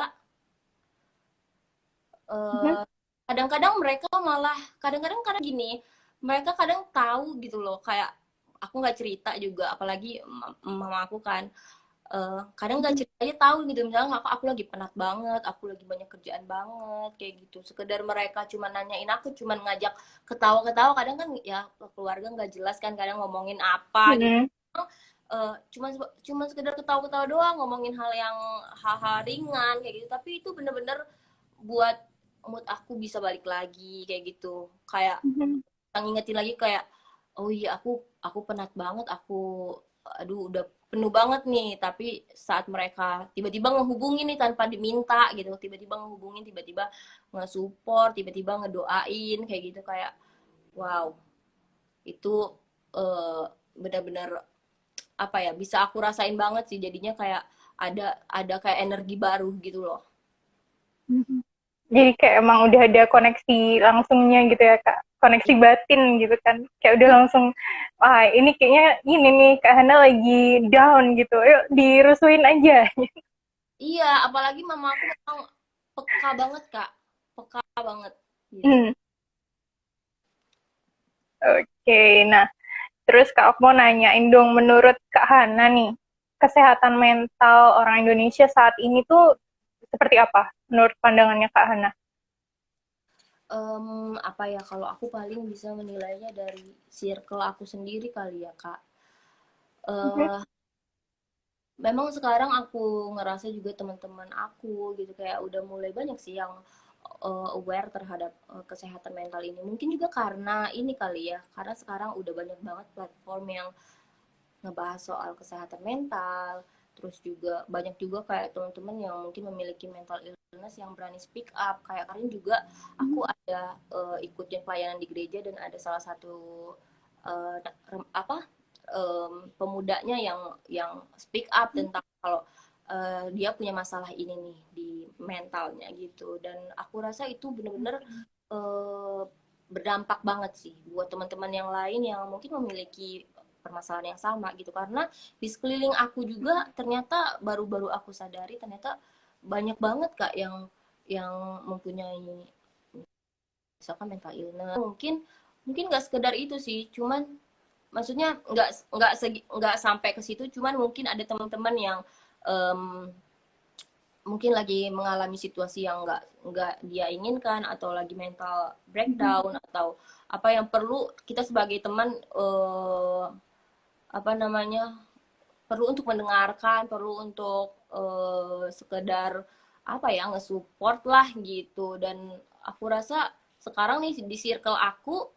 Mhm. eh, Kadang-kadang mereka malah, kadang-kadang karena gini, mereka kadang tahu gitu loh, kayak aku nggak cerita juga, apalagi mama aku kan kadang nggak Mhm. cerita aja tahu gitu, misalnya aku lagi penat banget, aku lagi banyak kerjaan banget kayak gitu, sekedar mereka cuma nanyain, aku cuma ngajak ketawa-ketawa. Kadang kan ya keluarga nggak jelas kan, kadang ngomongin apa gitu. Mhm. Cuma cuma sekedar ketawa-ketawa doang, ngomongin hal-hal ringan kayak gitu, tapi itu bener-bener buat mood aku bisa balik lagi kayak gitu, kayak Mhm. ngingetin lagi kayak oh iya aku penat banget, aku aduh udah penuh banget nih. Tapi saat mereka tiba-tiba ngehubungin nih tanpa diminta gitu, tiba-tiba ngehubungin, tiba-tiba nge-support, tiba-tiba ngedoain kayak gitu, kayak wow, itu eh, benar-benar apa ya, bisa aku rasain banget sih, jadinya kayak ada kayak energi baru gitu loh. Mhm. Jadi kayak emang udah ada koneksi langsungnya gitu ya Kak. Koneksi batin gitu kan. Kayak udah langsung, wah ini kayaknya ini nih Kak Hana lagi down gitu. Yuk dirusuin aja. Iya, apalagi mama aku memang peka banget Kak, peka banget gitu. Hmm. Oke, nah terus Kak aku mau nanyain dong, menurut Kak Hana nih, kesehatan mental orang Indonesia saat ini tuh seperti apa menurut pandangannya Kak Hana? Apa ya, kalau aku paling bisa menilainya dari circle aku sendiri kali ya Kak. Mhm. Eh Memang sekarang aku ngerasa juga teman-teman aku gitu kayak udah mulai banyak sih yang aware terhadap kesehatan mental ini. Mungkin juga karena ini kali ya, karena sekarang udah banyak banget platform yang ngebahas soal kesehatan mental, Terus juga banyak juga kayak teman-teman yang mungkin memiliki mental illness yang berani speak up. Kayak kemarin juga aku ada ikutin pelayanan di gereja dan ada salah satu uh, apa pemudanya yang speak up tentang kalau dia punya masalah ini nih di mentalnya gitu. Dan aku rasa itu benar-benar berdampak banget sih buat teman-teman yang lain yang mungkin memiliki permasalahan yang sama gitu, karena di sekeliling aku juga ternyata baru-baru aku sadari ternyata banyak banget kak yang mempunyai misalkan mental illness. Mungkin nggak sekedar itu sih, cuman maksudnya nggak sampai ke situ, cuman mungkin ada teman-teman yang um, mungkin lagi mengalami situasi yang nggak dia inginkan atau lagi mental breakdown atau apa yang perlu kita sebagai teman apa namanya perlu untuk mendengarkan, perlu untuk sekedar apa ya nge-support lah gitu. Dan aku rasa sekarang nih di circle aku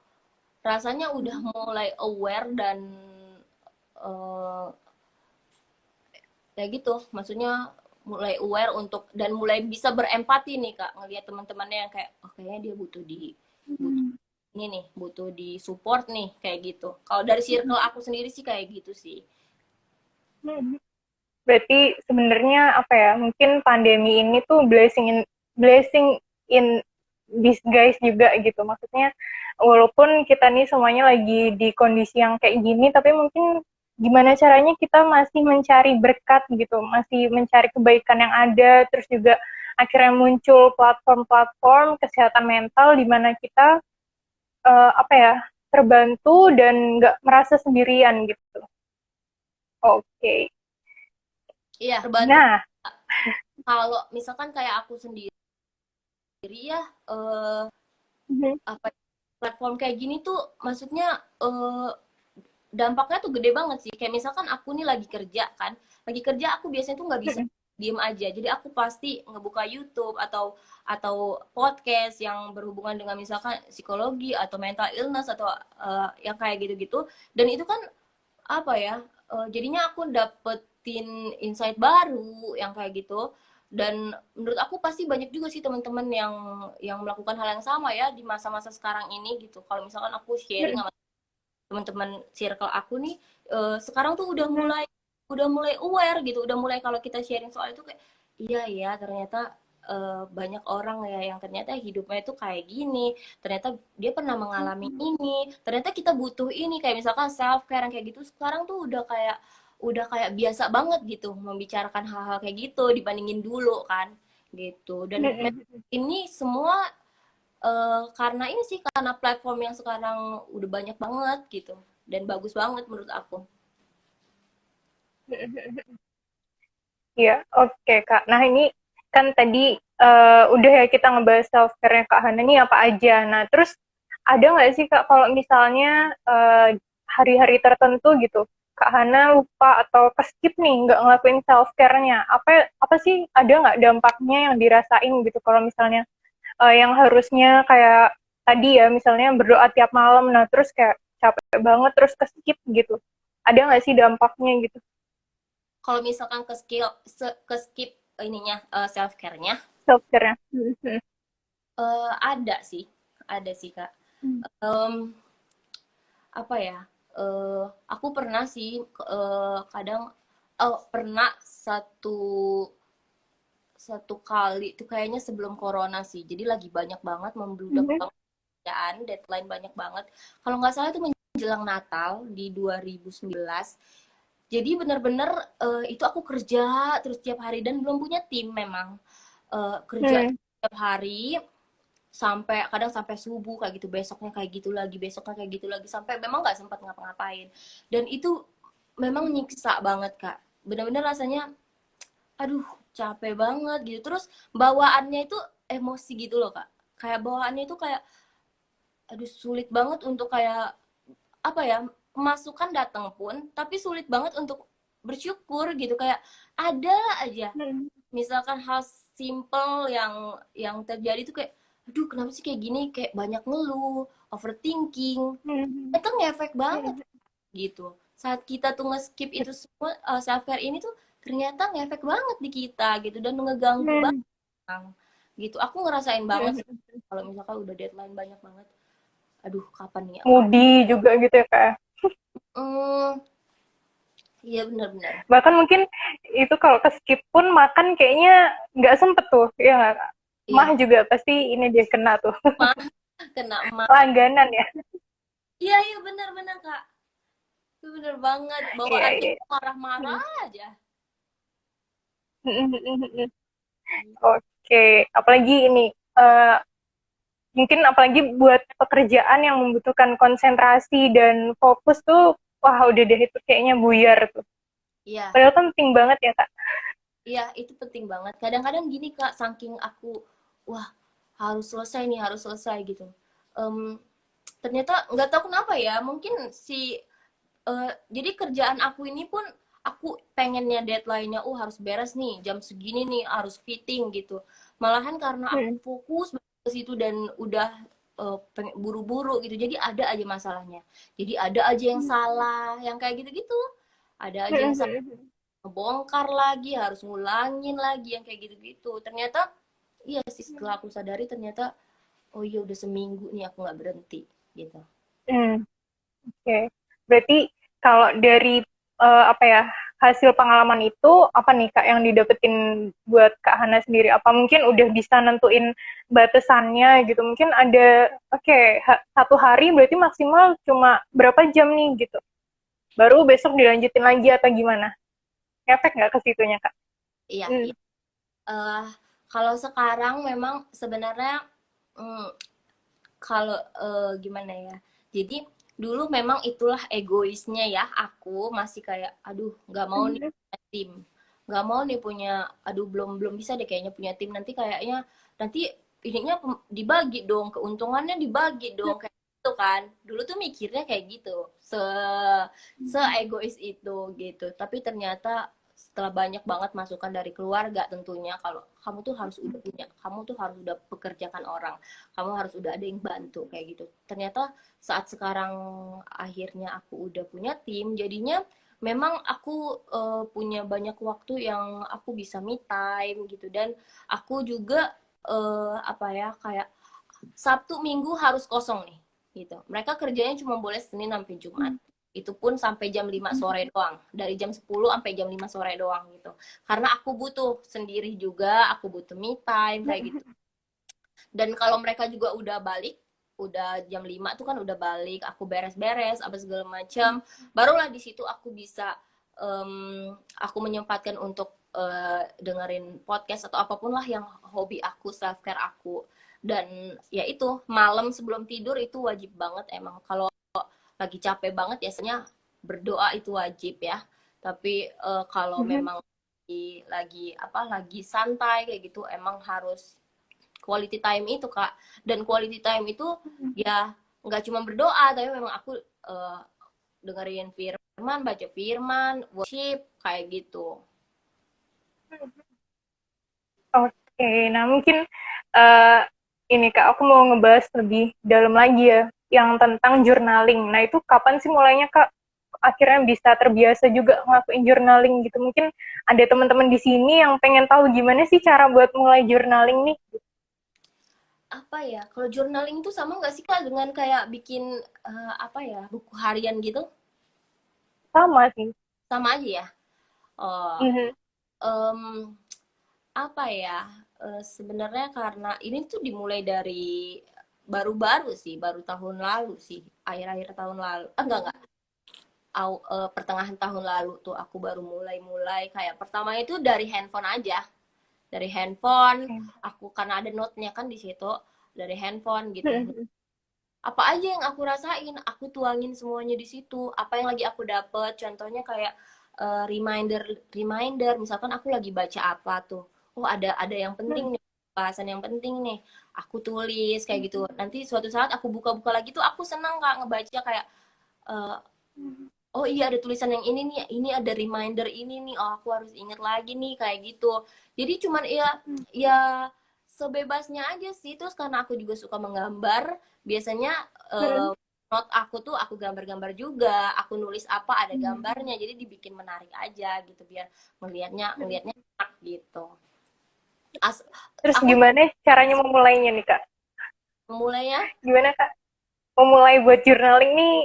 rasanya udah mulai aware dan uh, kayak gitu, maksudnya mulai aware untuk dan mulai bisa berempati nih kak ngelihat teman-temannya yang kayak oh kayaknya dia butuh ini nih butuh di support nih kayak gitu. Kalau dari circle aku sendiri sih kayak gitu sih. Berarti sebenarnya apa ya? Mungkin pandemi ini tuh blessing in disguise juga gitu. Maksudnya walaupun kita nih semuanya lagi di kondisi yang kayak gini, tapi mungkin gimana caranya kita masih mencari berkat gitu, masih mencari kebaikan yang ada, terus juga akhirnya muncul platform-platform kesehatan mental di mana kita apa ya terbantu dan nggak merasa sendirian gitu. Oke. Okay. Iya terbantu. Nah, Kalau misalkan kayak aku sendiri ya apa platform kayak gini tuh maksudnya dampaknya tuh gede banget sih. Kayak misalkan aku nih lagi kerja aku biasanya tuh nggak bisa diem aja. Jadi aku pasti ngebuka YouTube atau podcast yang berhubungan dengan misalkan psikologi atau mental illness atau yang kayak gitu-gitu. Dan itu kan apa ya? Jadinya aku dapetin insight baru yang kayak gitu. Dan menurut aku pasti banyak juga sih teman-teman yang melakukan hal yang sama ya di masa-masa sekarang ini gitu. Kalau misalkan aku sharing sama teman-teman circle aku nih sekarang tuh udah mulai aware gitu, udah mulai kalau kita sharing soal itu kayak iya ya ternyata banyak orang ya yang ternyata hidupnya itu kayak gini, ternyata dia pernah mengalami ini, ternyata kita butuh ini kayak misalkan self care yang kayak gitu sekarang tuh udah kayak biasa banget gitu membicarakan hal-hal kayak gitu dibandingin dulu kan gitu. Dan ini semua karena ini sih karena platform yang sekarang udah banyak banget gitu dan bagus banget menurut aku. Iya, oke Kak. Nah ini kan tadi udah ya kita ngebahas self care-nya Kak Hana nih apa aja. Nah terus ada nggak sih Kak kalau misalnya hari-hari tertentu gitu Kak Hana lupa atau keskip nih nggak ngelakuin self care-nya. Apa apa sih ada nggak dampaknya yang dirasain gitu kalau misalnya yang harusnya kayak tadi ya misalnya berdoa tiap malam, nah terus kayak capek banget terus keskip gitu. Ada nggak sih dampaknya gitu? Kalau misalkan ke skip ininya self care-nya Self care-nya. ada sih kak. Em, apa ya aku pernah sih kadang pernah satu kali itu kayaknya sebelum corona sih, jadi lagi banyak banget membludak pekerjaan, deadline banyak banget. Kalau nggak salah itu menjelang Natal di 2019. Jadi benar-benar itu aku kerja terus tiap hari dan belum punya tim memang. Kerja tiap hari sampai kadang sampai subuh kayak gitu, besoknya kayak gitu lagi, besoknya kayak gitu lagi, sampai memang nggak sempat ngapa-ngapain. Dan itu memang nyiksa banget kak. Benar-benar rasanya aduh capek banget gitu. Terus bawaannya itu emosi gitu loh kak. Kayak bawaannya itu kayak aduh sulit banget untuk kayak apa ya, masukan datang pun tapi sulit banget untuk bersyukur gitu. Kayak ada aja misalkan hal simple yang terjadi tuh kayak aduh kenapa sih kayak gini, kayak banyak ngeluh, overthinking, itu ngefek banget gitu. Saat kita tuh nge-skip itu semua self care ini tuh ternyata ngefek banget di kita gitu dan ngeganggu banget gitu. Aku ngerasain banget sih kalau misalkan udah deadline banyak banget. Aduh, kapan nih? Moody juga gitu ya Kak. Hmm, iya benar-benar. Bahkan mungkin itu kalau ke skip pun makan kayaknya nggak sempet tuh, ya nggak Kak? Mah Iya, juga pasti ini dia kena tuh. mah kena mah. Langganan ya. Iya, iya benar-benar Kak. Itu bener banget. Iya, Bawaannya iya. marah-marah aja. Oke, apalagi ini, eh, mungkin apalagi buat pekerjaan yang membutuhkan konsentrasi dan fokus tuh, wah udah deh itu kayaknya buyar tuh. Iya, Padahal kan penting banget ya Kak. iya itu penting banget. Kadang-kadang gini Kak, saking aku, wah harus selesai nih, harus selesai gitu. Em, ternyata nggak tahu kenapa ya, mungkin jadi kerjaan aku ini pun aku pengennya deadline-nya harus beres nih jam segini nih harus fitting gitu. Malahan karena aku fokus ke situ dan udah buru-buru gitu. Jadi ada aja masalahnya. Jadi ada aja yang salah, yang kayak gitu-gitu. Ada aja yang salah, ngebongkar lagi, harus ngulangin lagi yang kayak gitu-gitu. Ternyata iya sih setelah aku sadari ternyata oh iya udah seminggu nih aku nggak berhenti gitu. Hmm, oke. Berarti kalau dari apa ya, hasil pengalaman itu apa nih Kak yang didapetin buat Kak Hana sendiri? Apa mungkin udah bisa nentuin batasannya gitu? Mungkin ada, oke, satu hari berarti maksimal cuma berapa jam nih gitu. Baru besok dilanjutin lagi atau gimana? Efek nggak ke situnya Kak? Iya, Hmm. iya. Eh, kalau sekarang memang sebenarnya mm, kalau gimana ya? Jadi dulu memang itulah egoisnya ya. Aku masih kayak, aduh, nggak mau nih punya tim, nggak mau nih punya, aduh belum belum bisa deh kayaknya punya tim. Nanti kayaknya nanti ininya dibagi dong, keuntungannya dibagi dong kayak gitu kan. Dulu tuh mikirnya kayak gitu, se egois itu gitu. Tapi ternyata setelah banyak banget masukan dari keluarga tentunya kalau kamu tuh harus udah punya, kamu tuh harus udah pekerjakan orang, kamu harus udah ada yang bantu kayak gitu. Ternyata saat sekarang akhirnya aku udah punya tim, jadinya memang aku punya banyak waktu yang aku bisa me time gitu dan aku juga apa ya kayak Sabtu Minggu harus kosong nih gitu. Mereka kerjanya cuma boleh Senin sampai Jumat. Itu pun sampai jam 5 sore doang. Dari jam 10 sampai jam 5 sore doang gitu. Karena aku butuh sendiri juga, aku butuh me time kayak gitu. Dan kalau mereka juga udah balik, udah jam 5 tuh kan udah balik, aku beres-beres apa segala macam, barulah di situ aku bisa aku menyempatkan untuk dengerin podcast atau apapun lah yang hobi aku, self care aku. Dan ya itu malam sebelum tidur itu wajib banget emang kalau lagi capek banget biasanya berdoa itu wajib ya. Tapi kalau memang lagi apa lagi santai kayak gitu emang harus quality time itu Kak. Dan quality time itu ya nggak cuma berdoa tapi memang aku uh, dengerin firman, baca firman, worship kayak gitu. Oke, nah mungkin uh, ini Kak, aku mau ngebahas lebih dalam lagi ya, yang tentang journaling. Nah itu kapan sih mulainya Kak? Akhirnya bisa terbiasa juga ngelakuin journaling gitu. Mungkin ada teman-teman di sini yang pengen tahu gimana sih cara buat mulai journaling nih. Apa ya? Kalau journaling itu sama nggak sih Kak dengan kayak bikin apa ya buku harian gitu? Sama sih. Sama aja ya. Oh, Mhm. em, apa ya? Sebenarnya karena ini tuh dimulai dari baru-baru sih, baru tahun lalu sih, akhir-akhir tahun lalu. Enggak, pertengahan tahun lalu tuh aku baru mulai kayak pertama itu dari handphone aja, dari handphone aku karena ada note-nya kan di situ, dari handphone gitu. Apa aja yang aku rasain aku tuangin semuanya di situ, apa yang lagi aku dapet, contohnya kayak reminder reminder misalkan aku lagi baca apa tuh, oh ada yang penting nih, bahasan yang penting nih, aku tulis kayak gitu. Nanti suatu saat aku buka-buka lagi tuh aku senang Kak ngebaca kayak eh, oh iya ada tulisan yang ini nih, ini ada reminder ini nih, oh aku harus inget lagi nih kayak gitu. Jadi cuman ya sebebasnya aja sih. Terus karena aku juga suka menggambar, biasanya note aku tuh aku gambar-gambar juga, aku nulis apa ada gambarnya, jadi dibikin menarik aja gitu biar ngelihatnya enak gitu. As, Terus aku gimana caranya memulainya nih Kak? memulainya Gimana Kak? Memulai buat journaling nih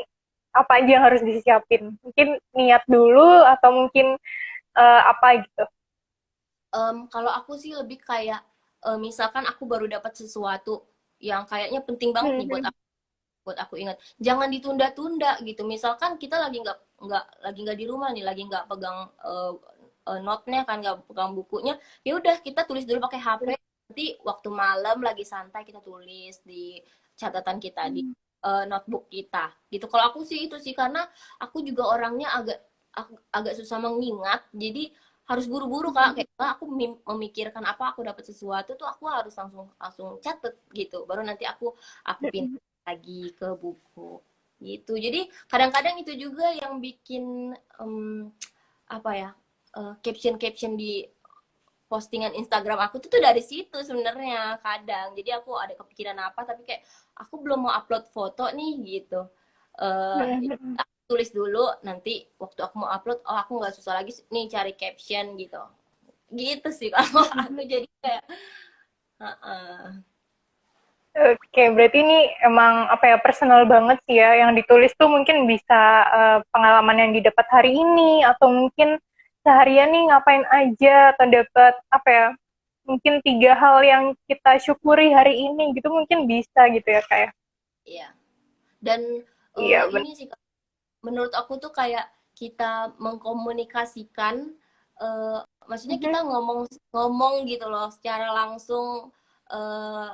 apa aja yang harus disiapin? Mungkin niat dulu atau mungkin apa gitu? kalau aku sih lebih kayak misalkan aku baru dapat sesuatu yang kayaknya penting banget nih buat aku ingat, jangan ditunda-tunda gitu. Misalkan kita lagi nggak di rumah nih, lagi nggak pegang note-nya kan, nggak pegang bukunya, ya udah kita tulis dulu pakai HP, nanti waktu malam lagi santai kita tulis di catatan kita di notebook kita gitu. Kalau aku sih itu sih, karena aku juga orangnya agak susah mengingat, jadi harus buru-buru kak, kayak aku memikirkan apa, aku dapat sesuatu tuh aku harus langsung langsung catet gitu, baru nanti aku pindah lagi ke buku gitu. Jadi kadang-kadang itu juga yang bikin apa ya, caption-caption di postingan Instagram aku tuh dari situ sebenarnya kadang. Jadi aku ada kepikiran apa tapi kayak aku belum mau upload foto nih gitu. Aku tulis dulu, nanti waktu aku mau upload, oh aku nggak susah lagi nih cari caption gitu. Gitu sih kalau aku, jadi kayak Oke, berarti ini emang apa ya, personal banget sih ya. Yang ditulis tuh mungkin bisa pengalaman yang didapat hari ini atau mungkin seharian nih ngapain aja atau dapat apa ya, mungkin 3 hal yang kita syukuri hari ini gitu mungkin bisa gitu ya kayak. iya. Dan Iya benar. ini sih menurut aku tuh kayak kita mengkomunikasikan, uh, maksudnya kita ngomong gitu loh secara langsung, uh,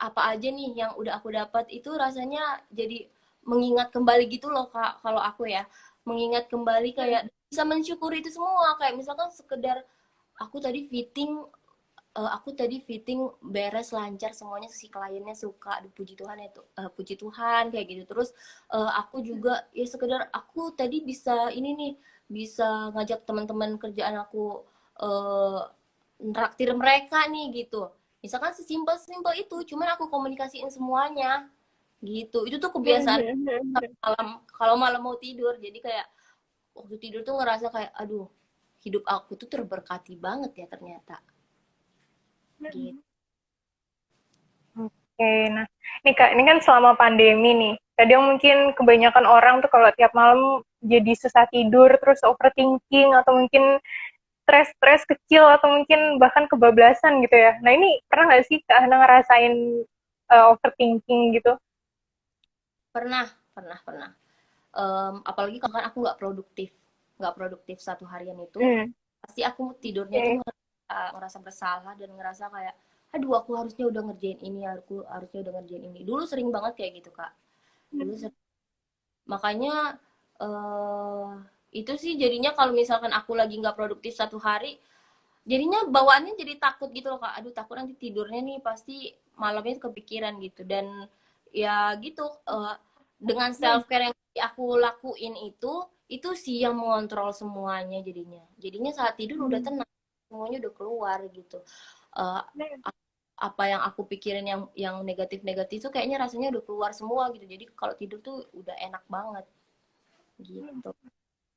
apa aja nih yang udah aku dapat, itu rasanya jadi mengingat kembali gitu loh kak. Kalau aku ya mengingat kembali kayak bisa mensyukuri itu semua, kayak misalkan sekedar aku tadi fitting aku tadi fitting beres lancar semuanya, si kliennya suka, aduh puji Tuhan ya tuh, puji Tuhan kayak gitu. Terus aku juga ya sekedar aku tadi bisa ini nih, bisa ngajak teman-teman kerjaan aku traktir mereka nih gitu. Misalkan sesimpel itu, cuman aku komunikasiin semuanya gitu. Itu tuh kebiasaan malam, kalau malam mau tidur. Jadi kayak waktu tidur tuh ngerasa kayak aduh, hidup aku tuh terberkati banget ya ternyata gitu. Oke, nah ini Kak, ini kan selama pandemi nih, kadang mungkin kebanyakan orang tuh kalau tiap malam jadi susah tidur, terus overthinking, atau mungkin stres-stres kecil, atau mungkin bahkan kebablasan gitu ya. Nah ini pernah nggak sih Kak Hana ngerasain overthinking gitu? Pernah, pernah. Apalagi kalau kan aku nggak produktif satu harian itu, Hmm, pasti aku tidurnya tuh oke. ngerasa bersalah dan ngerasa kayak, aduh aku harusnya udah ngerjain ini, aku harusnya udah ngerjain ini. Dulu sering banget kayak gitu kak. Dulu sering. Makanya eh itu sih jadinya kalau misalkan aku lagi nggak produktif satu hari, jadinya bawaannya jadi takut gitu loh kak. Aduh takut nanti tidurnya nih pasti malamnya kepikiran gitu. Dan ya gitu, dengan self care yang aku lakuin itu sih yang mengontrol semuanya. Jadinya saat tidur udah tenang, semuanya udah keluar gitu. Eh, apa yang aku pikirin yang negatif-negatif itu kayaknya rasanya udah keluar semua gitu. Jadi kalau tidur tuh udah enak banget gitu.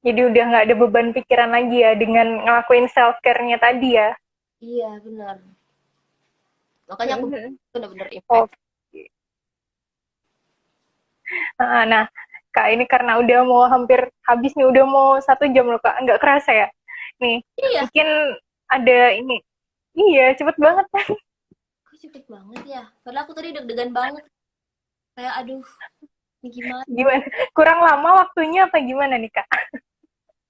Jadi udah nggak ada beban pikiran lagi ya dengan ngelakuin self care-nya tadi ya. Iya benar, makanya aku bener-bener Oh, impact. nah Kak ini karena udah mau hampir habis nih, udah mau 1 jam loh Kak, nggak kerasa ya. Nih, Iya, mungkin ada ini. Iya, cepet banget. kok cepet banget ya, padahal aku tadi deg-degan banget, kayak aduh ini gimana. Gimana? Kurang lama waktunya apa gimana nih Kak?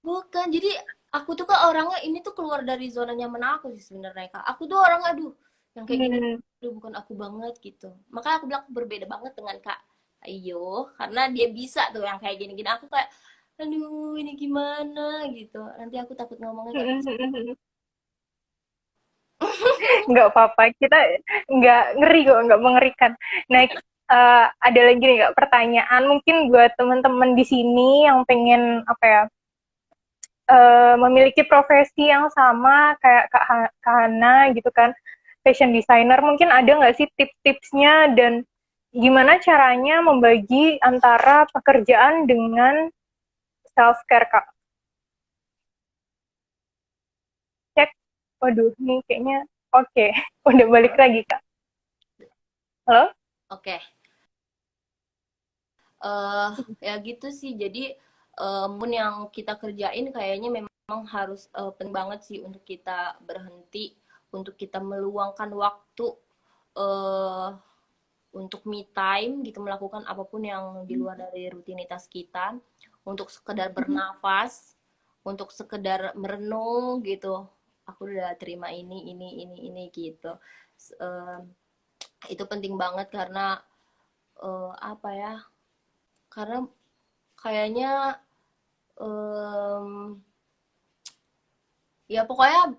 Bukan, jadi aku tuh kak orangnya ini tuh keluar dari zona nyaman aku sih sebenarnya kak. Aku tuh orang aduh yang kayak gini, Hmm. aduh bukan aku banget gitu. Makanya aku bilang aku berbeda banget dengan kak Ayo, karena dia bisa tuh yang kayak gini-gini. Aku kayak aduh ini gimana gitu. Nanti aku takut ngomongnya nggak bisa. Nggak apa-apa, kita nggak ngeri kok, nggak mengerikan. Nah, ada lagi nih Kak pertanyaan mungkin buat teman-teman di sini yang pengen apa ya, memiliki profesi yang sama kayak Kak Hana gitu kan, fashion designer. Mungkin ada nggak sih tips-tipsnya dan gimana caranya membagi antara pekerjaan dengan self care Kak? Cek. Waduh, ini kayaknya oke. Udah balik lagi Kak. Halo? Oke. Ya gitu sih. Jadi pun yang kita kerjain kayaknya memang harus penting banget sih untuk kita berhenti, untuk kita meluangkan waktu uh, untuk me time gitu, melakukan apapun yang di luar dari rutinitas kita, untuk sekedar bernafas, untuk sekedar merenung gitu. Aku udah terima ini gitu. Uh, itu penting banget karena apa ya? Karena kayaknya um, ya pokoknya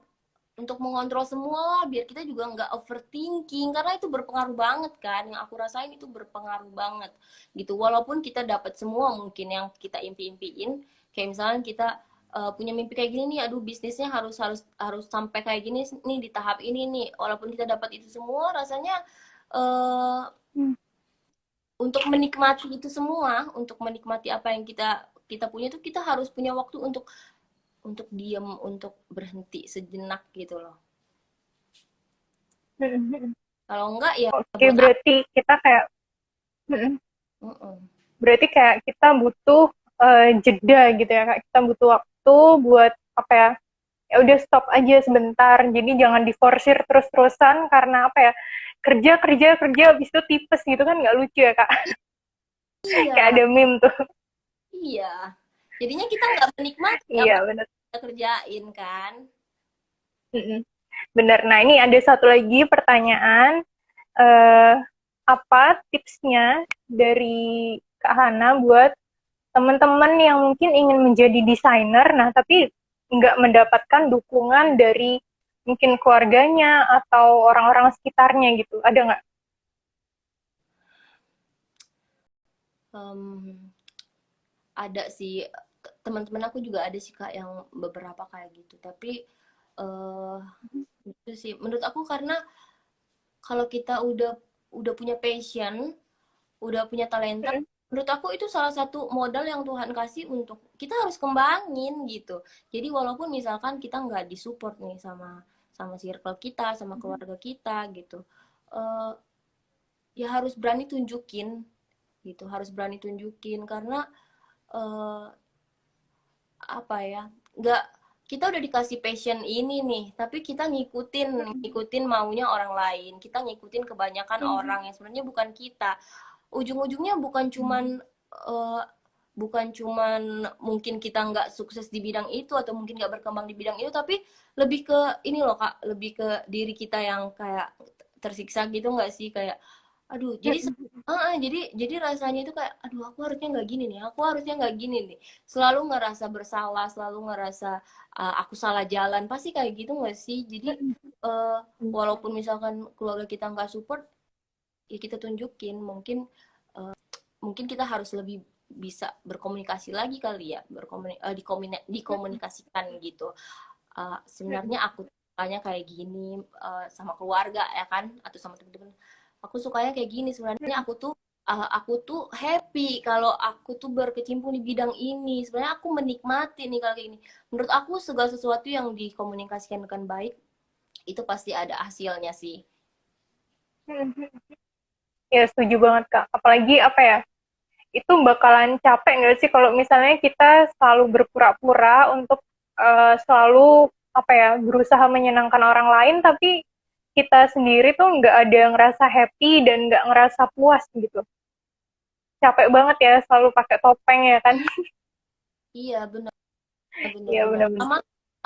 untuk mengontrol semua lah biar kita juga nggak overthinking karena itu berpengaruh banget kan, yang aku rasain itu berpengaruh banget gitu. Walaupun kita dapat semua mungkin yang kita impi-impiin, kayak misalnya kita punya mimpi kayak gini nih, aduh bisnisnya harus harus harus sampai kayak gini nih di tahap ini nih, walaupun kita dapat itu semua rasanya uh, untuk menikmati itu semua, untuk menikmati apa yang kita kita punya itu kita harus punya waktu untuk diam, untuk berhenti sejenak gitu loh. Kalau enggak ya Oke, buat apa? berarti kita kayak berarti kayak kita butuh jeda gitu ya Kak. Kita butuh waktu buat apa ya? Ya udah stop aja sebentar. Jadi jangan diforsir terus-terusan karena apa ya? Kerja kerja kerja habis itu tipes gitu kan nggak lucu ya Kak. Kayak Iya, ada meme tuh. iya. Jadinya kita nggak menikmati apa Iya yang benar. kita kerjain kan. Benar. Nah ini ada satu lagi pertanyaan. eh, Apa tipsnya dari Kak Hana buat teman-teman yang mungkin ingin menjadi desainer, nah tapi nggak mendapatkan dukungan dari mungkin keluarganya atau orang-orang sekitarnya gitu, ada nggak? Em, ada sih, teman-teman aku juga ada sih Kak yang beberapa kayak gitu. Tapi eh itu sih menurut aku karena kalau kita udah punya passion, udah punya talenta, menurut aku itu salah satu modal yang Tuhan kasih untuk kita harus kembangin gitu. Jadi walaupun misalkan kita nggak disupport nih sama sama circle kita, sama keluarga kita gitu, eh, ya harus berani tunjukin gitu, harus berani tunjukin karena eh, apa ya, nggak, kita udah dikasih passion ini nih, tapi kita ngikutin ngikutin maunya orang lain, kita ngikutin kebanyakan orang yang sebenarnya bukan kita. Ujung-ujungnya uh, bukan cuman mungkin kita nggak sukses di bidang itu atau mungkin nggak berkembang di bidang itu, tapi lebih ke ini loh Kak, lebih ke diri kita yang kayak tersiksa gitu nggak sih, kayak aduh jadi rasanya itu kayak aduh aku harusnya nggak gini nih, aku harusnya nggak gini nih, selalu ngerasa bersalah, selalu ngerasa aku salah jalan, pasti kayak gitu nggak sih. Jadi uh, walaupun misalkan keluarga kita nggak support, ya kita tunjukin mungkin mungkin kita harus lebih bisa berkomunikasi lagi kali ya, dikomunikasikan gitu. Sebenarnya aku sukanya kayak gini sama keluarga ya kan, atau sama teman-teman. Aku sukanya kayak gini. Sebenarnya aku tuh happy kalau aku tuh berkecimpung di bidang ini. Sebenarnya aku menikmati nih kali ini. Menurut aku segala sesuatu yang dikomunikasikan dengan baik itu pasti ada hasilnya sih. Ya setuju banget Kak, apalagi apa ya, itu bakalan capek nggak sih kalau misalnya kita selalu berpura-pura untuk selalu apa ya berusaha menyenangkan orang lain tapi kita sendiri tuh nggak ada yang ngerasa happy dan nggak ngerasa puas gitu. Capek banget ya selalu pakai topeng ya kan. Iya benar, Iya bener-bener benar-benar. sama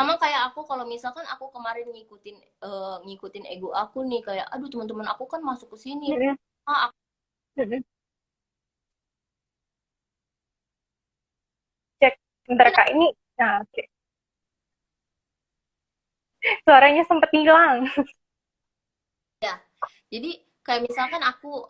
sama kayak aku, kalau misalkan aku kemarin ngikutin ego aku nih, kayak aduh teman-teman aku kan masuk ke sini, aku Cek bentar Kak ini. Nah, oke. Suaranya sempat hilang. ya. Jadi kayak misalkan aku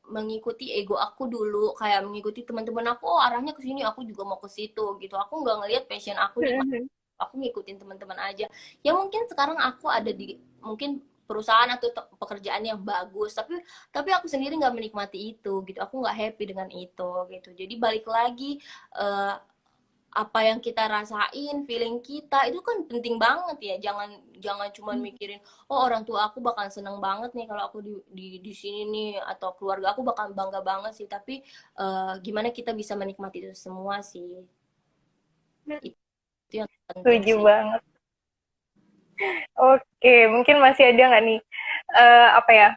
mengikuti ego aku dulu, kayak mengikuti teman-teman aku, oh arahnya ke sini, aku juga mau ke situ gitu, aku nggak ngelihat passion aku di mana, aku ngikutin teman-teman aja. Ya mungkin sekarang aku ada di, mungkin perusahaan atau pekerjaan yang bagus, tapi aku sendiri nggak menikmati itu gitu, aku nggak happy dengan itu gitu. Jadi balik lagi, eh, apa yang kita rasain, feeling kita itu kan penting banget ya. Jangan jangan cuma mikirin, oh orang tua aku bakal seneng banget nih kalau aku di sini nih, atau keluarga aku bakal bangga banget sih. Tapi gimana kita bisa menikmati itu semua sih. Itu yang penting Setuju sih. banget. Oke, mungkin masih ada nggak nih apa ya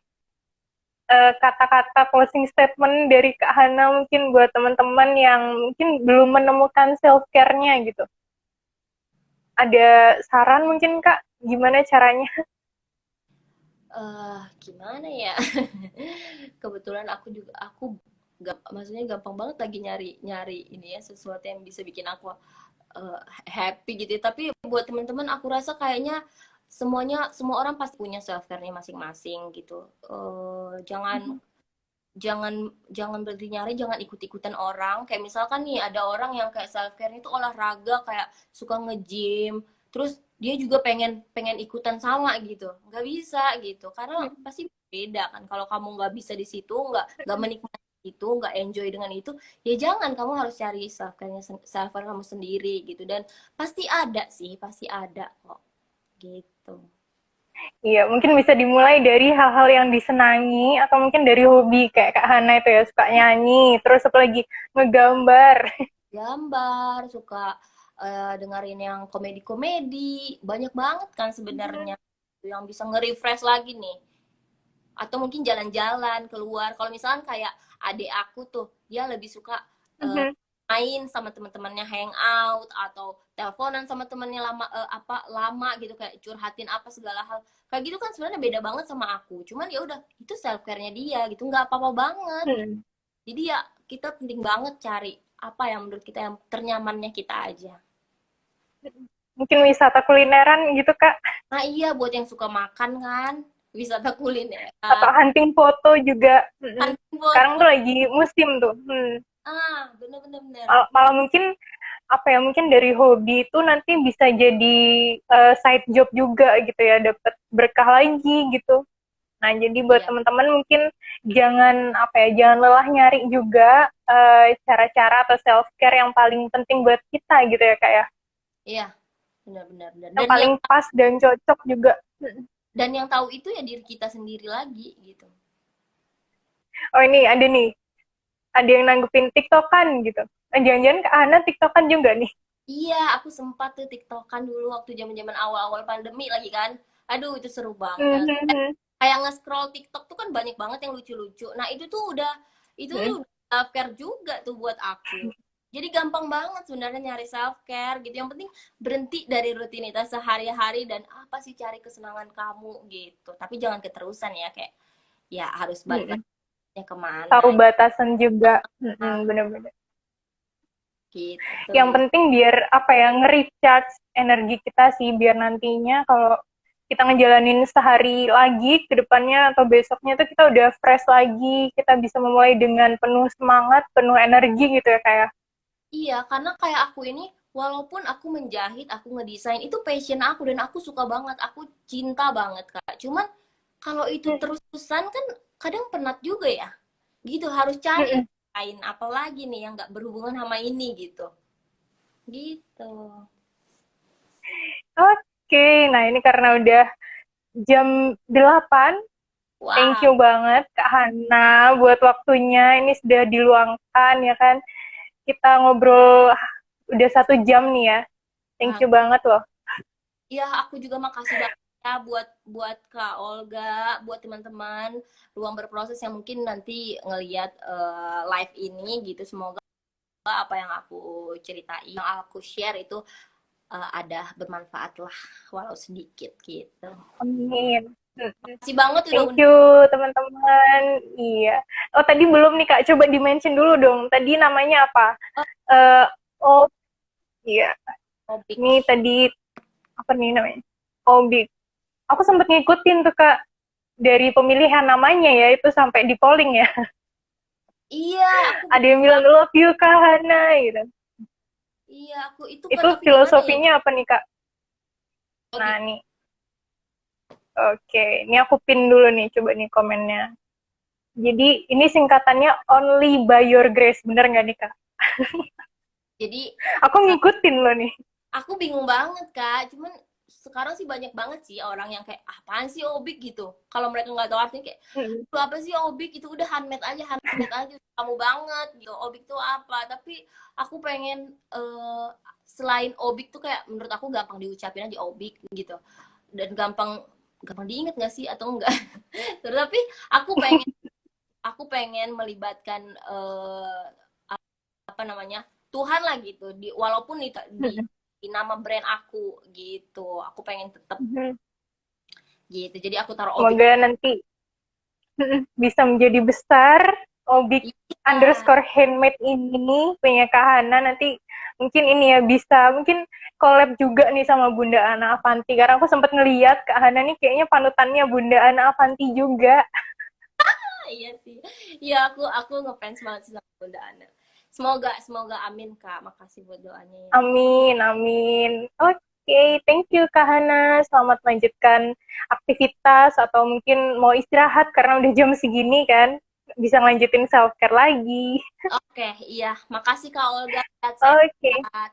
kata-kata closing statement dari Kak Hana mungkin buat teman-teman yang mungkin belum menemukan self care-nya gitu. Ada saran mungkin Kak, gimana caranya? Gimana ya? Kebetulan aku maksudnya gampang banget lagi nyari nyari ini ya, sesuatu yang bisa bikin aku happy gitu. Tapi buat teman-teman aku rasa kayaknya semua orang pasti punya self care-nya masing-masing gitu. Jangan jangan jangan berhenti nyari, jangan ikut-ikutan orang. Kayak misalkan nih ada orang yang kayak self care itu olahraga, kayak suka nge-gym, terus dia juga pengen pengen ikutan sama gitu. Nggak bisa gitu, karena pasti beda kan. Kalau kamu nggak bisa di situ, nggak menikmati itu, nggak enjoy dengan itu, ya jangan. Kamu harus cari self care kamu sendiri gitu. Dan pasti ada sih, pasti ada kok gitu. Iya, mungkin bisa dimulai dari hal-hal yang disenangi atau mungkin dari hobi kayak Kak Hana itu ya, suka nyanyi, terus apa lagi ngegambar. Gambar, suka dengerin yang komedi-komedi, banyak banget kan sebenarnya yang bisa nge-refresh lagi nih. Atau mungkin jalan-jalan keluar. Kalau misalkan kayak adik aku tuh, dia lebih suka eh, main sama teman-temannya, hangout atau teleponan sama temannya lama gitu, kayak curhatin apa segala hal. Kayak gitu kan sebenarnya beda banget sama aku. Cuman ya udah, itu self care-nya dia gitu, nggak apa-apa banget. Jadi ya kita penting banget cari apa yang menurut kita yang ternyamannya kita aja. Mungkin wisata kulineran gitu Kak, Nah iya, buat yang suka makan kan, wisata kuliner, atau hunting foto juga. hunting Sekarang foto. tuh lagi musim tuh. Bener-bener bener. Malah mungkin apa ya, mungkin dari hobi itu nanti bisa jadi side job juga gitu ya, dapat berkah lagi gitu. Nah, jadi buat Iya, teman-teman mungkin jangan apa ya, jangan lelah nyari juga cara-cara atau self care yang paling penting buat kita gitu ya Kak ya. iya, benar-benar benar. Yang paling pas dan cocok juga. Dan yang tahu itu ya diri kita sendiri lagi gitu. Oh ini ada nih, ada yang nanggepin TikTokan gitu. Jangan-jangan Kak Hana TikTokan juga nih. Iya, aku sempat tuh TikTokan dulu waktu zaman-zaman awal-awal pandemi lagi kan. Aduh, itu seru banget. Kayak nge-scroll TikTok tuh kan banyak banget yang lucu-lucu. Nah, itu tuh self care juga tuh buat aku. Jadi gampang banget sebenarnya nyari self care gitu. Yang penting berhenti dari rutinitas sehari-hari dan apa sih, cari kesenangan kamu gitu. Tapi jangan keterusan ya, kayak ya harus balik lagi Tahu kemana batasan juga. Bener-bener. gitu. Yang penting biar apa ya, nge-recharge energi kita sih, biar nantinya kalau kita ngejalanin sehari lagi ke depannya atau besoknya tuh kita udah fresh lagi, kita bisa memulai dengan penuh semangat, penuh energi gitu ya kayak. Iya, karena kayak aku ini, walaupun aku menjahit, aku ngedesain, itu passion aku dan aku suka banget, aku cinta banget, Kak. Cuman kalau itu terus-terusan kan kadang penat juga ya. Gitu, harus cari lain apa lagi nih yang nggak berhubungan sama ini gitu. Gitu. Oke, nah ini karena udah jam 8. Thank Wah, you banget Kak Hana buat waktunya, ini sudah diluangkan ya kan. Kita ngobrol udah 1 jam nih ya. Thank nah, you banget loh. iya, aku juga makasih banget ya buat buat Kak Olga, buat teman-teman ruang berproses yang mungkin nanti ngelihat live ini gitu. Semoga apa yang aku ceritain, yang aku share itu ada bermanfaat lah, walau sedikit gitu. Amin. Makasih banget udah Thank undang you teman-teman. Iya. Oh tadi belum nih Kak, coba di-mention dulu dong. Tadi namanya apa? Eh oh iya. Ini topik. tadi apa nih namanya? Hobi. Aku sempat ngikutin tuh Kak, dari pemilihan namanya ya, itu sampai di polling ya. Iya, aku Ada yang bilang love you Kak Hana gitu. iya aku itu ke Itu topik mana ya itu? filosofinya apa nih Kak? Oh, Nah nih. Oke, ini aku pin dulu nih, coba nih komennya. Jadi ini singkatannya Only by Your Grace, bener nggak nih Kak? Jadi Aku ngikutin loh nih. aku bingung banget Kak, cuman sekarang sih banyak banget sih orang yang kayak apaan sih obik gitu. Kalau mereka nggak tahu artinya kayak Hmm. "Lu apa sih obik itu udah handmade aja kamu banget gitu. Obik tuh apa?" Tapi aku pengen selain obik tuh kayak menurut aku gampang diucapin aja obik gitu. Dan gampang gampang diinget nggak sih atau enggak? Tapi aku pengen aku pengen melibatkan apa namanya Tuhan lah gitu di walaupun di nama brand aku gitu aku pengen tetap gitu jadi aku taruh obik. Semoga nanti bisa menjadi besar. Obik Iya, underscore handmade ini punya Kak Hana nanti mungkin ini ya bisa mungkin collab juga nih sama Bunda Ana Avanti karena aku sempat ngeliat Kak Hana nih kayaknya panutannya Bunda Ana Avanti juga. iya sih. Iya aku ngefans banget sih sama Bunda Ana. Semoga semoga amin Kak. Makasih buat doanya ya. Amin, amin. Oke, thank you Kak Hana. Selamat melanjutkan aktivitas atau mungkin mau istirahat karena udah jam segini kan. Bisa ngelanjutin self care lagi. Oke, iya. Makasih Kak Olga. Oke, Sehat-sehat.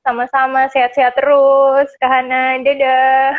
sama-sama sehat-sehat terus Kak Hana. Dadah.